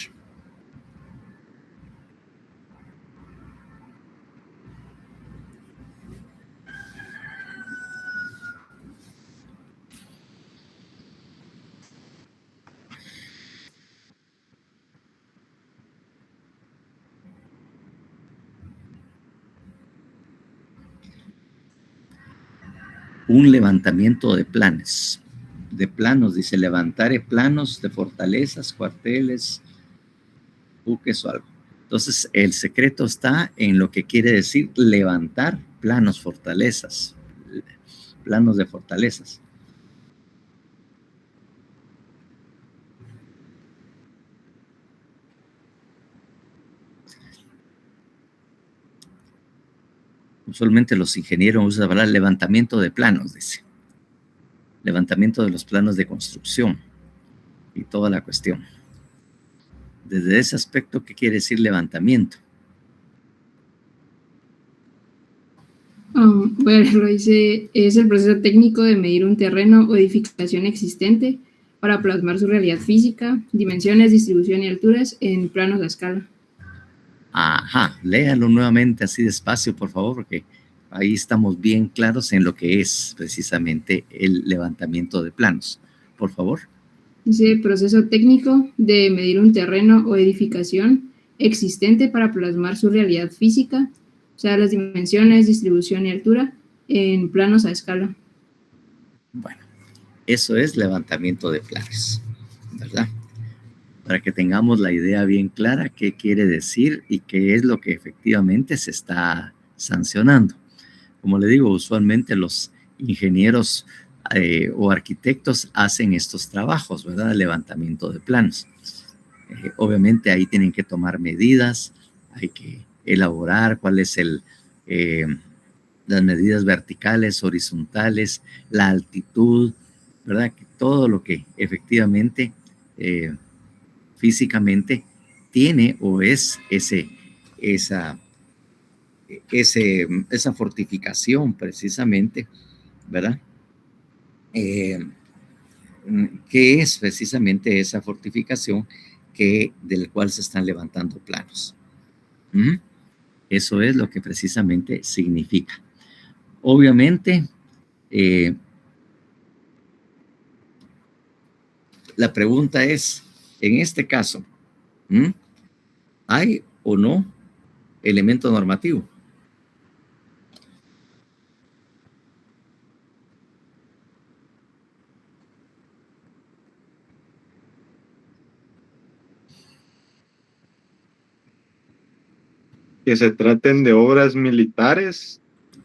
Un levantamiento de planes. De planos, dice, levantar planos de fortalezas, cuarteles, buques o algo. Entonces, el secreto está en lo que quiere decir levantar planos, fortalezas, planos de fortalezas. Usualmente los ingenieros usan la palabra levantamiento de planos, dice. Levantamiento de los planos de construcción y toda la cuestión. Desde ese aspecto, ¿qué quiere decir levantamiento? Bueno, dice, es el proceso técnico de medir un terreno o edificación existente para plasmar su realidad física, dimensiones, distribución y alturas en planos a escala. Ajá, léalo nuevamente así despacio, por favor, porque ahí estamos bien claros en lo que es precisamente el levantamiento de planos. Por favor. Dice, proceso técnico de medir un terreno o edificación existente para plasmar su realidad física, o sea, las dimensiones, distribución y altura en planos a escala. Bueno, eso es levantamiento de planos, ¿verdad? Para que tengamos la idea bien clara qué quiere decir y qué es lo que efectivamente se está sancionando. Como le digo, usualmente los ingenieros o arquitectos hacen estos trabajos, ¿verdad? Levantamiento de planos. Obviamente ahí tienen que tomar medidas, hay que elaborar cuál es las medidas verticales, horizontales, la altitud, ¿verdad? Todo lo que efectivamente físicamente tiene o es esa fortificación precisamente, ¿verdad? ¿Qué es precisamente esa fortificación del cual se están levantando planos? Eso es lo que precisamente significa. Obviamente, la pregunta es, en este caso, ¿hay o no elemento normativo? Que se traten de obras militares.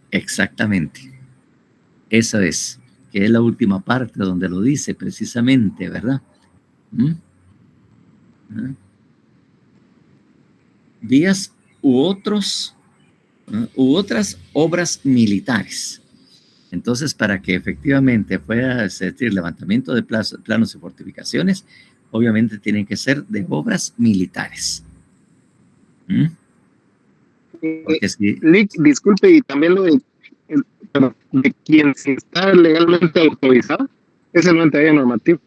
Exactamente. Esa es, que es la última parte donde lo dice precisamente, ¿verdad? vías u otras obras militares. Entonces, para que efectivamente pueda existir levantamiento de planos y fortificaciones, obviamente tienen que ser de obras militares. Porque si, Lick, disculpe, y también lo de quien se está legalmente autorizado, es el inventario normativo.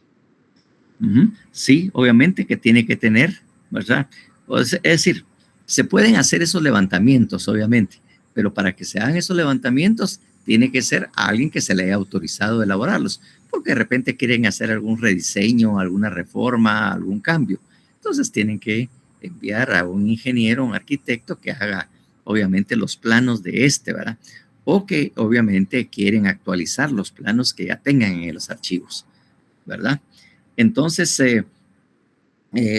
sí, obviamente que tiene que tener, ¿verdad? Es decir, se pueden hacer esos levantamientos, obviamente, pero para que se hagan esos levantamientos, tiene que ser alguien que se le haya autorizado a elaborarlos, porque de repente quieren hacer algún rediseño, alguna reforma, algún cambio. Entonces tienen que enviar a un ingeniero, un arquitecto que haga, obviamente, los planos de ¿verdad? O que, obviamente, quieren actualizar los planos que ya tengan en los archivos, ¿verdad? Entonces,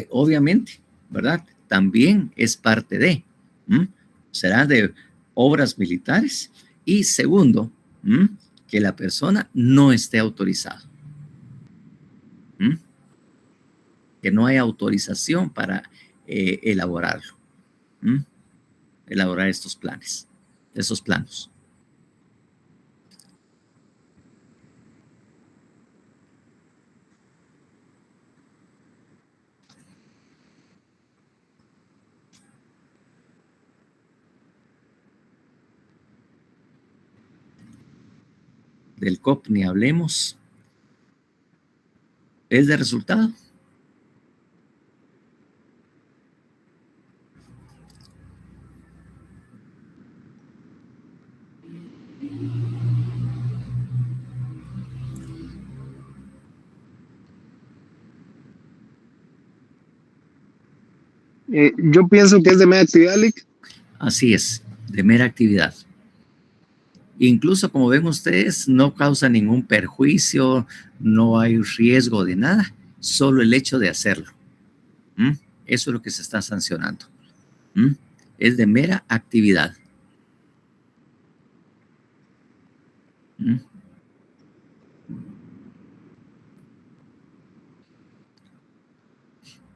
obviamente, ¿verdad? También es parte de, será de obras militares. Y segundo, que la persona no esté autorizada. Que no haya autorización para elaborarlo. Elaborar estos planes, esos planos. Del COP ni hablemos. ¿Es de resultado? Yo pienso que es de mera actividad, Lick. Así es, de mera actividad. Incluso, como ven ustedes, no causa ningún perjuicio, no hay riesgo de nada, solo el hecho de hacerlo. Eso es lo que se está sancionando. Es de mera actividad.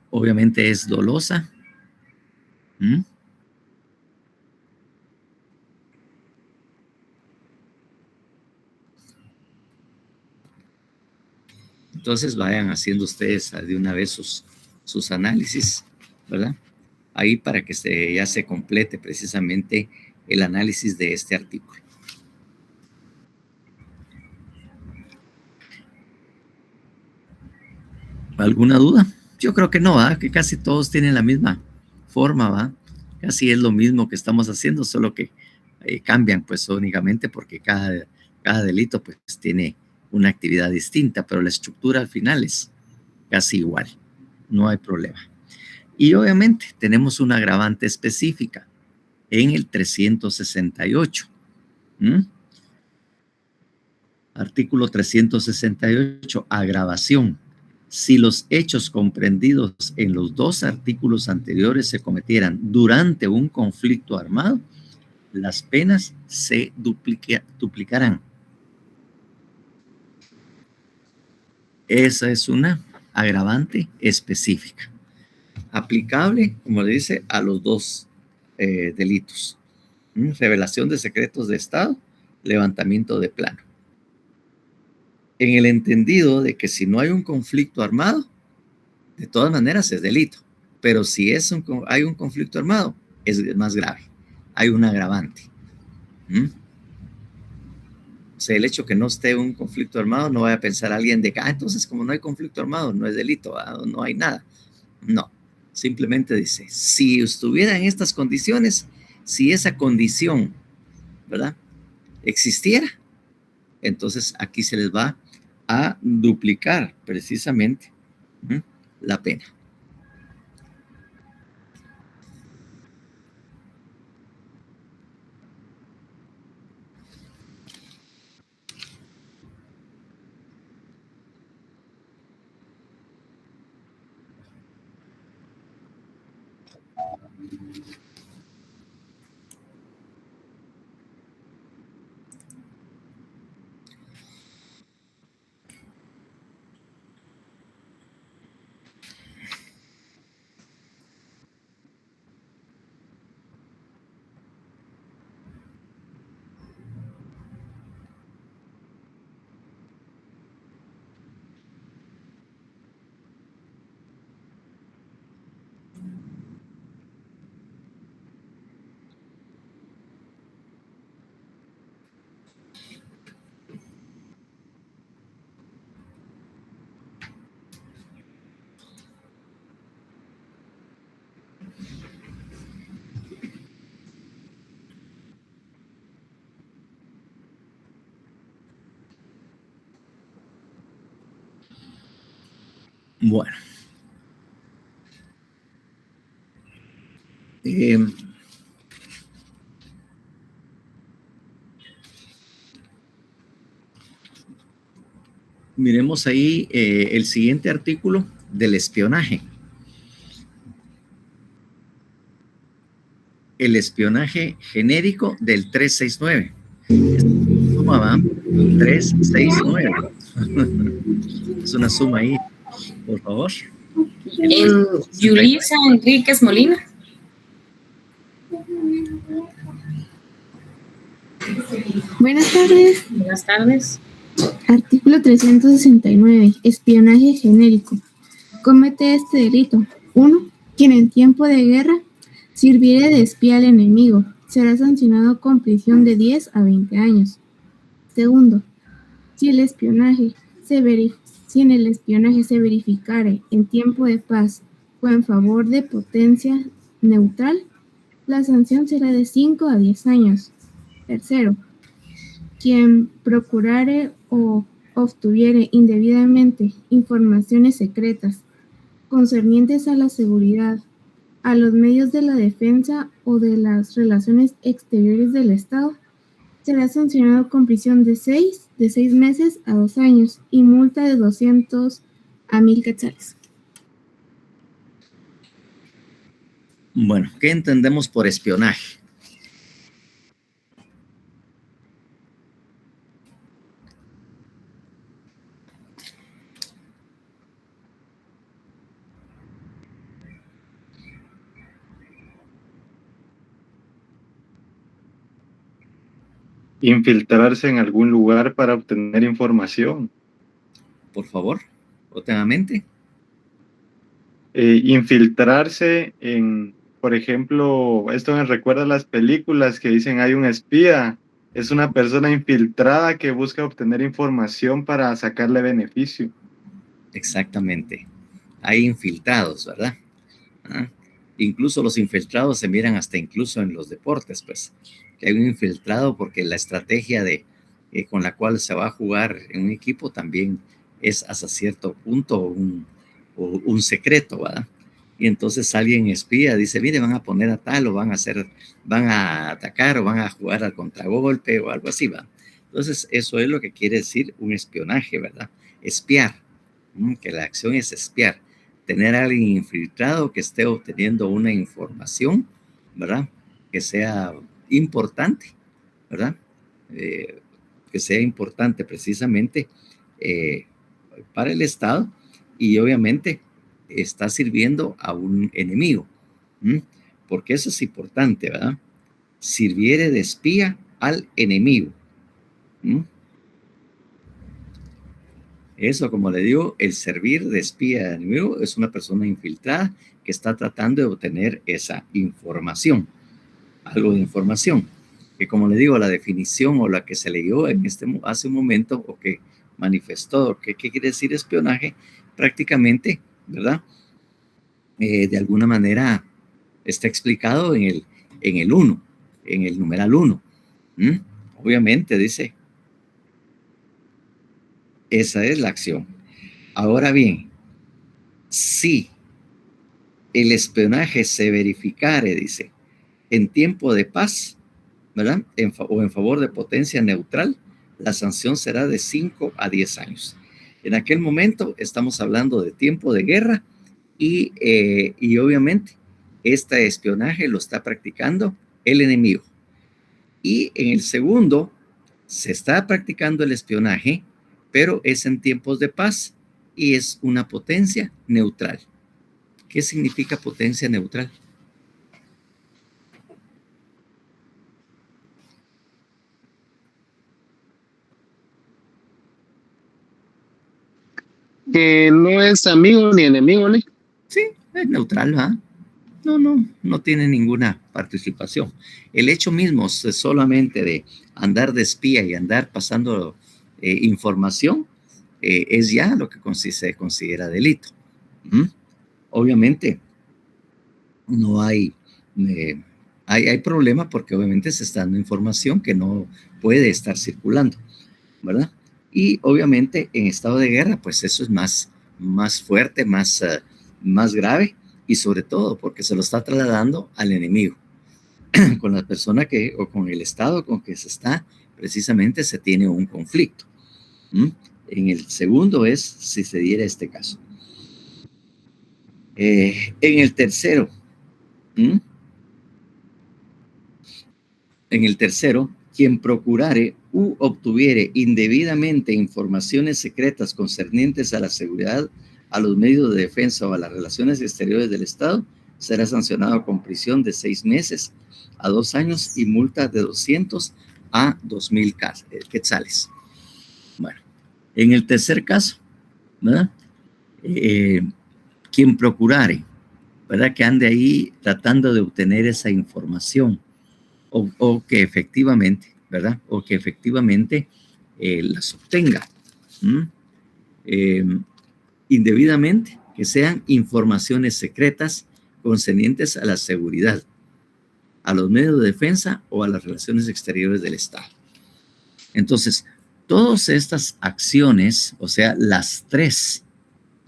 Obviamente es dolosa. Entonces vayan haciendo ustedes de una vez sus análisis, ¿verdad? Ahí para que ya se complete precisamente el análisis de este artículo. ¿Alguna duda? Yo creo que no, ¿verdad? Que casi todos tienen la misma forma, ¿va? Casi es lo mismo que estamos haciendo, solo que cambian pues únicamente porque cada delito pues tiene una actividad distinta, pero la estructura al final es casi igual, no hay problema. Y obviamente tenemos una agravante específica en el 368. Artículo 368, agravación. Si los hechos comprendidos en los dos artículos anteriores se cometieran durante un conflicto armado, las penas se duplicarán. Esa es una agravante específica, aplicable, como le dice, a los dos delitos. Revelación de secretos de Estado, levantamiento de plano. En el entendido de que si no hay un conflicto armado, de todas maneras es delito. Pero si hay un conflicto armado, es más grave. Hay un agravante. O sea, el hecho que no esté un conflicto armado, no vaya a pensar alguien de que, entonces como no hay conflicto armado, no es delito, no hay nada. No, simplemente dice, si estuviera en estas condiciones, si esa condición, ¿verdad?, existiera, entonces aquí se les va a duplicar precisamente la pena. Bueno. Miremos ahí el siguiente artículo del espionaje. El espionaje genérico del 369. Suma, ¿va? 369. Es una suma ahí, por favor. Yulisa Enríquez Molina. Buenas tardes. Buenas tardes. Artículo 369. Espionaje genérico. Comete este delito. 1. Quien en tiempo de guerra sirviere de espía al enemigo será sancionado con prisión de 10 a 20 años. 2. Si en el espionaje se verificare en tiempo de paz o en favor de potencia neutral, la sanción será de 5 a 10 años. 3. Quien procurare o obtuviere indebidamente informaciones secretas concernientes a la seguridad, a los medios de la defensa o de las relaciones exteriores del Estado, será sancionado con prisión de 6 meses a 2 años y multa de 200 a 1000 quetzales. Bueno, ¿qué entendemos por espionaje? Infiltrarse en algún lugar para obtener información. Por favor, otra mente. Infiltrarse en, por ejemplo, esto me recuerda a las películas que dicen hay un espía. Es una persona infiltrada que busca obtener información para sacarle beneficio. Exactamente. Hay infiltrados, ¿verdad? Incluso los infiltrados se miran hasta incluso en los deportes, pues. Que hay un infiltrado porque la estrategia con la cual se va a jugar en un equipo también es hasta cierto punto un secreto, ¿verdad? Y entonces alguien espía, dice, mire, van a poner a tal o van a atacar o van a jugar al contragolpe o algo así, ¿verdad? Entonces eso es lo que quiere decir un espionaje, ¿verdad? Espiar, que la acción es espiar, tener a alguien infiltrado que esté obteniendo una información, ¿verdad? Que sea importante, ¿verdad? Que sea importante precisamente para el Estado y obviamente está sirviendo a un enemigo, porque eso es importante, ¿verdad? Sirviere de espía al enemigo. Eso, como le digo, el servir de espía al enemigo es una persona infiltrada que está tratando de obtener esa información. Algo de información, que como le digo, la definición o la que se leyó hace un momento o que manifestó, ¿qué quiere decir espionaje? Prácticamente, ¿verdad? De alguna manera está explicado en el 1, en el numeral 1. Obviamente dice, esa es la acción. Ahora bien, si el espionaje se verificare, dice, en tiempo de paz, ¿verdad? O en favor de potencia neutral, la sanción será de 5 a 10 años. En aquel momento estamos hablando de tiempo de guerra y obviamente este espionaje lo está practicando el enemigo. Y en el segundo se está practicando el espionaje, pero es en tiempos de paz y es una potencia neutral. ¿Qué significa potencia neutral? Que no es amigo ni enemigo, ¿no? Sí, es neutral, ¿verdad? No tiene ninguna participación. El hecho mismo solamente de andar de espía y andar pasando información es ya lo que se considera delito. Obviamente no hay problema porque obviamente se está dando información que no puede estar circulando, ¿verdad? Y obviamente en estado de guerra, pues eso es más fuerte, más grave, y sobre todo porque se lo está trasladando al enemigo, con la persona que, o con el Estado con que se está, precisamente se tiene un conflicto. En el segundo es si se diera este caso. En el tercero, quien procurare u obtuviere indebidamente informaciones secretas concernientes a la seguridad, a los medios de defensa o a las relaciones exteriores del Estado, será sancionado con prisión de 6 meses a 2 años y multa de 200 a 2,000 quetzales. Bueno, en el tercer caso, ¿verdad? Quien procurare, ¿verdad?, que ande ahí tratando de obtener esa información o que efectivamente, ¿verdad?, o que efectivamente las obtenga indebidamente, que sean informaciones secretas concernientes a la seguridad, a los medios de defensa o a las relaciones exteriores del Estado. Entonces, todas estas acciones, o sea, las 3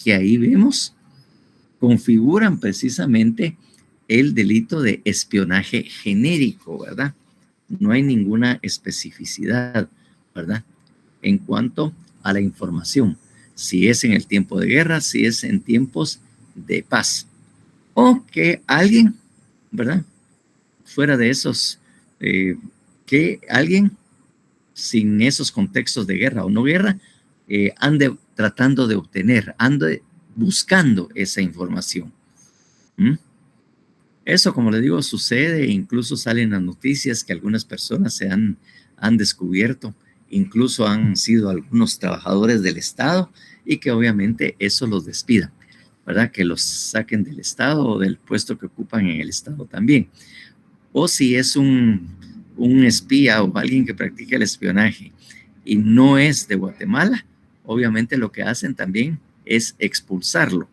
que ahí vemos, configuran precisamente el delito de espionaje genérico, ¿verdad? No hay ninguna especificidad, ¿verdad?, en cuanto a la información, si es en el tiempo de guerra, si es en tiempos de paz, o que alguien, ¿verdad?, fuera de esos, que alguien sin esos contextos de guerra o no guerra, ande tratando de obtener, ande buscando esa información. Eso, como le digo, sucede, incluso salen las noticias que algunas personas se han descubierto, incluso han sido algunos trabajadores del Estado y que obviamente eso los despida, ¿verdad? Que los saquen del Estado o del puesto que ocupan en el Estado también. O si es un espía o alguien que practica el espionaje y no es de Guatemala, obviamente lo que hacen también es expulsarlo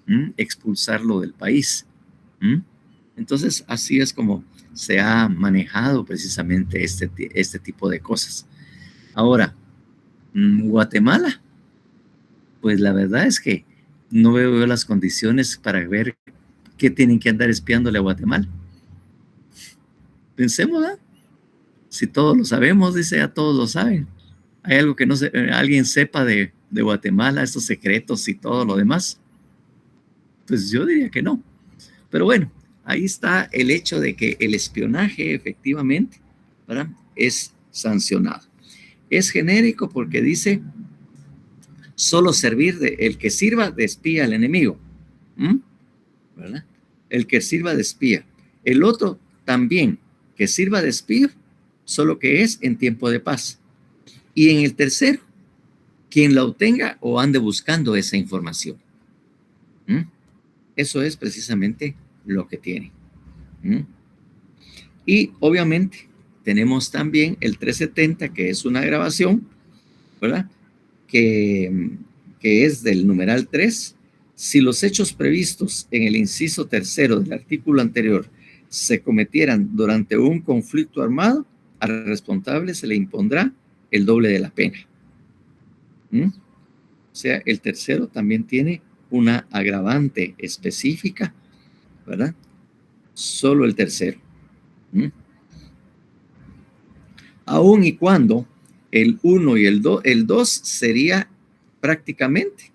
del país. Entonces, así es como se ha manejado precisamente este tipo de cosas. Ahora, Guatemala, pues la verdad es que no veo las condiciones para ver qué tienen que andar espiándole a Guatemala. Pensemos, ¿verdad? Si todos lo sabemos, dice, ya todos lo saben. ¿Hay algo que alguien sepa de Guatemala, estos secretos y todo lo demás? Pues yo diría que no. Pero bueno, ahí está el hecho de que el espionaje efectivamente, ¿verdad?, es sancionado. Es genérico porque dice solo servir el que sirva de espía al enemigo, ¿verdad? El que sirva de espía. El otro también, que sirva de espía, solo que es en tiempo de paz. Y en el tercero, quien la obtenga o ande buscando esa información. Eso es precisamente lo que tiene. Y obviamente tenemos también el 370, que es una grabación, ¿verdad?, que es del numeral 3. Si los hechos previstos en el inciso 3 del artículo anterior se cometieran durante un conflicto armado, al responsable se le impondrá el doble de la pena. O sea, el tercero también tiene una agravante específica, ¿verdad? Solo el tercero. Aun y cuando el 1 y el 2 sería prácticamente,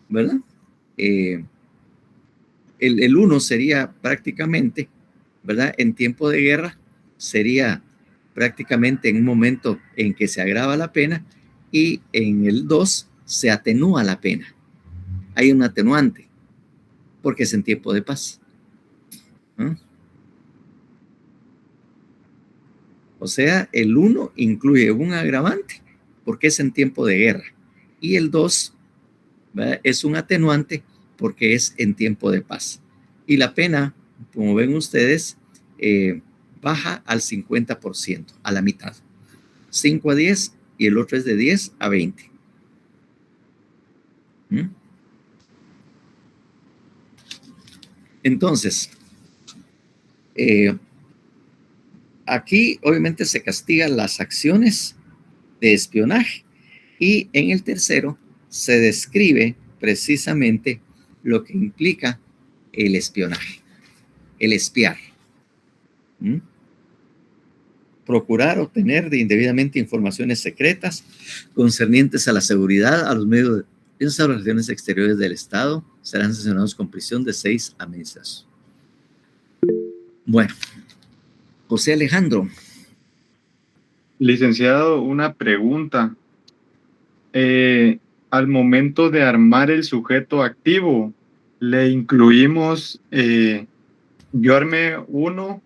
¿verdad? El 1 sería prácticamente, ¿verdad?, en tiempo de guerra, sería prácticamente en un momento en que se agrava la pena, y en el 2 se atenúa la pena. Hay un atenuante, porque es en tiempo de paz. O sea, el 1 incluye un agravante, porque es en tiempo de guerra, y el 2, ¿verdad?, es un atenuante, porque es en tiempo de paz. Y la pena, como ven ustedes, baja al 50%, a la mitad. 5 a 10 y el otro es de 10 a 20. Entonces, aquí obviamente se castigan las acciones de espionaje, y en el tercero se describe precisamente lo que implica el espionaje, el espiar. Procurar obtener indebidamente informaciones secretas concernientes a la seguridad, a los medios de esas relaciones exteriores del Estado, serán sancionados con prisión de 6 meses. Bueno, José Alejandro. Licenciado, una pregunta. Al momento de armar el sujeto activo, le incluimos, yo armé uno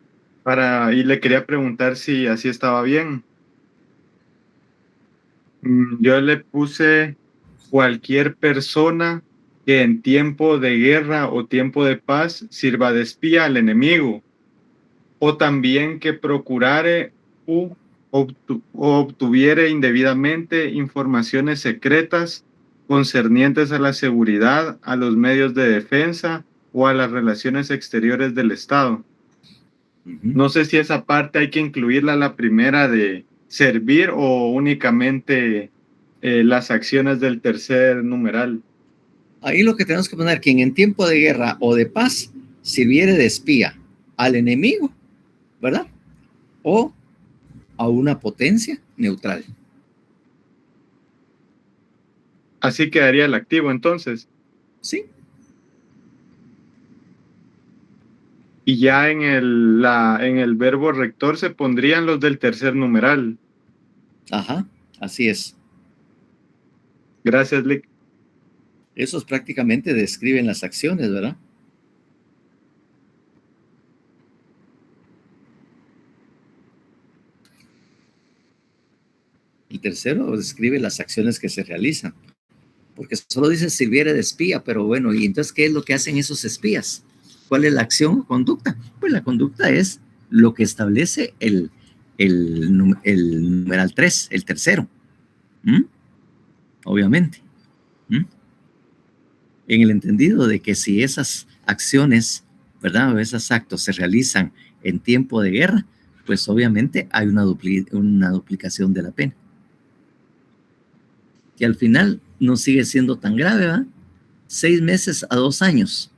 y le quería preguntar si así estaba bien. Yo le puse cualquier persona que en tiempo de guerra o tiempo de paz sirva de espía al enemigo, o también que procurare o obtuviere indebidamente informaciones secretas concernientes a la seguridad, a los medios de defensa o a las relaciones exteriores del Estado. No sé si esa parte hay que incluirla, la primera de servir, o únicamente las acciones del tercer numeral. Ahí lo que tenemos que poner, quien en tiempo de guerra o de paz sirviere de espía al enemigo, ¿verdad? O a una potencia neutral. Así quedaría el activo entonces. Sí. Y ya en el verbo rector se pondrían los del tercer numeral. Ajá, así es. Gracias, Lick. Esos prácticamente describen las acciones, ¿verdad? El tercero describe las acciones que se realizan, porque solo dice sirviere de espía, pero bueno, ¿y entonces qué es lo que hacen esos espías? ¿Cuál es la acción o conducta? Pues la conducta es lo que establece el numeral 3, el tercero. Obviamente. En el entendido de que si esas acciones, ¿verdad? O esos actos se realizan en tiempo de guerra, pues obviamente hay una duplicación de la pena. Que al final no sigue siendo tan grave, ¿verdad? 6 meses a 2 años.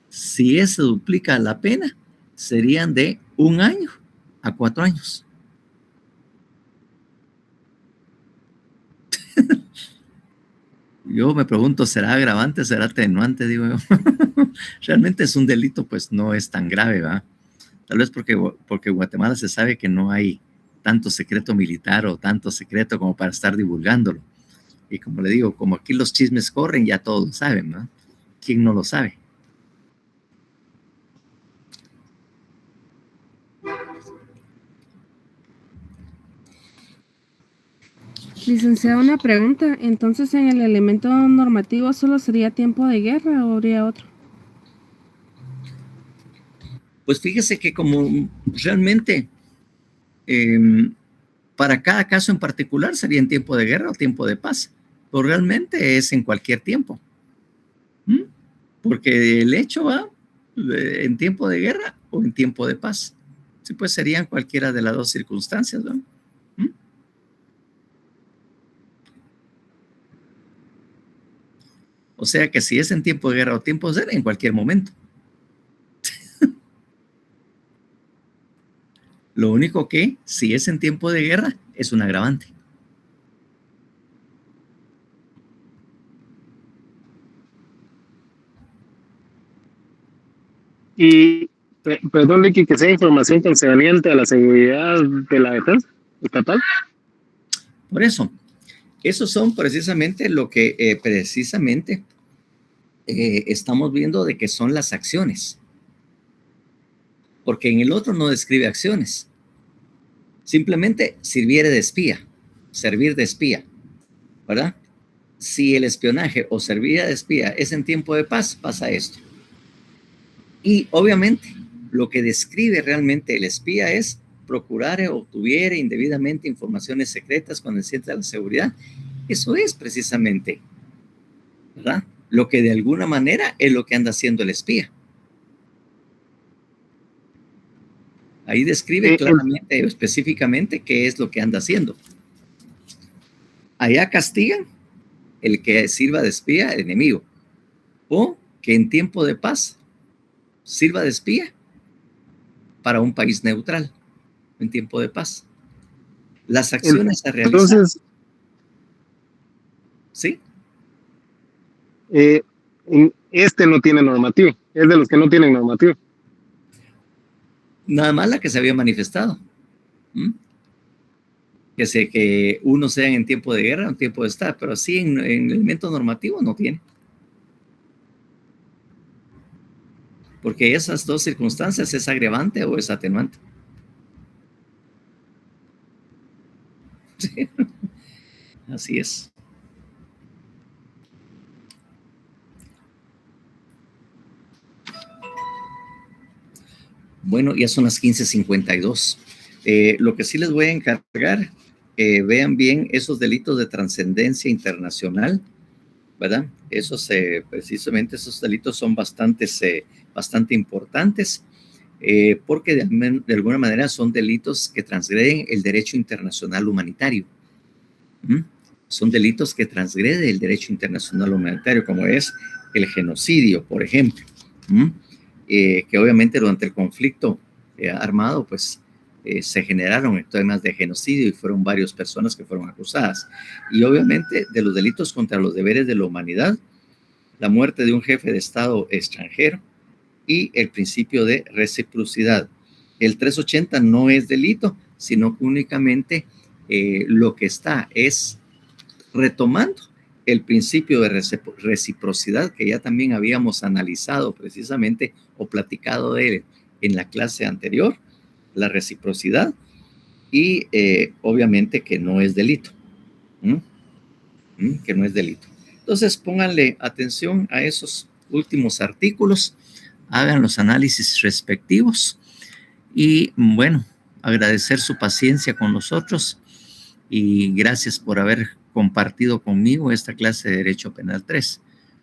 Si se duplica la pena, serían de 1 año a 4 años. Yo me pregunto, ¿será agravante, será atenuante? Digo yo. Realmente es un delito, pues no es tan grave, ¿verdad? Tal vez porque en Guatemala se sabe que no hay tanto secreto militar o tanto secreto como para estar divulgándolo. Y como le digo, como aquí los chismes corren, ya todos lo saben, ¿no? ¿Quién no lo sabe? Licenciado, una pregunta. Entonces, ¿en el elemento normativo solo sería tiempo de guerra o habría otro? Pues fíjese que como realmente para cada caso en particular sería en tiempo de guerra o tiempo de paz, pero realmente es en cualquier tiempo. Porque el hecho va en tiempo de guerra o en tiempo de paz. Sí, pues serían cualquiera de las dos circunstancias, ¿no? O sea que si es en tiempo de guerra o tiempo de guerra, en cualquier momento. Lo único que, si es en tiempo de guerra, es un agravante. Y, perdón, Licky, que sea información concerniente a la seguridad de la defensa estatal. Por eso, esos son precisamente lo que estamos viendo de que son las acciones. Porque en el otro no describe acciones. Simplemente sirviere de espía, servir de espía, ¿verdad? Si el espionaje o servir de espía es en tiempo de paz, pasa esto. Y obviamente lo que describe realmente el espía es procurar o obtuviere indebidamente informaciones secretas con el centro de la seguridad. Eso es precisamente, ¿verdad? Lo que de alguna manera es lo que anda haciendo el espía. Ahí describe claramente, específicamente, qué es lo que anda haciendo. Allá castigan el que sirva de espía al enemigo. o que en tiempo de paz sirva de espía para un país neutral en tiempo de paz. Las acciones a realizar. Entonces, ¿sí? Este no tiene normativo, es de los que no tienen normativo. Nada más la que se había manifestado. Que unos sean en tiempo de guerra o en tiempo de estar, pero sí en elemento normativo no tiene. Porque esas dos circunstancias es agravante o es atenuante. Sí. Así es. Bueno, ya son las 15:52. Lo que sí les voy a encargar, vean bien esos delitos de trascendencia internacional, ¿verdad? Precisamente esos delitos son bastante importantes, porque de alguna manera son delitos que transgreden el derecho internacional humanitario. Son delitos que transgreden el derecho internacional humanitario, como es el genocidio, por ejemplo. Que obviamente durante el conflicto armado, pues se generaron temas de genocidio y fueron varias personas que fueron acusadas. Y obviamente de los delitos contra los deberes de la humanidad, la muerte de un jefe de Estado extranjero y el principio de reciprocidad. El 380 no es delito, sino que únicamente lo que está es retomando el principio de reciprocidad que ya también habíamos analizado precisamente o platicado de él en la clase anterior, la reciprocidad, y obviamente que no es delito, que no es delito. Entonces pónganle atención a esos últimos artículos, hagan los análisis respectivos y bueno, agradecer su paciencia con nosotros y gracias por haber compartido conmigo esta clase de Derecho Penal 3.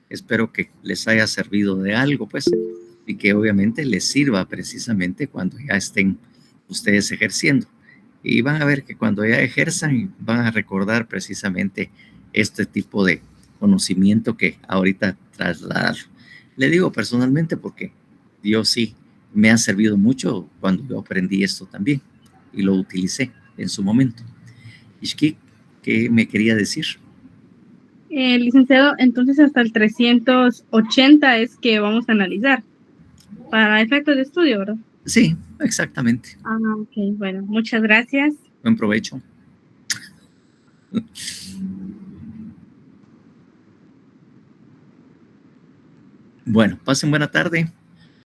Espero que les haya servido de algo, pues, y que obviamente les sirva precisamente cuando ya estén ustedes ejerciendo. Y van a ver que cuando ya ejerzan, van a recordar precisamente este tipo de conocimiento que ahorita trasladar. Le digo personalmente porque yo sí me ha servido mucho cuando yo aprendí esto también y lo utilicé en su momento. Ishki, ¿qué me quería decir? Licenciado, entonces hasta el 380 es que vamos a analizar para efectos de estudio, ¿verdad? Sí, exactamente. Ah, ok, bueno, muchas gracias. Buen provecho. Bueno, pasen buena tarde.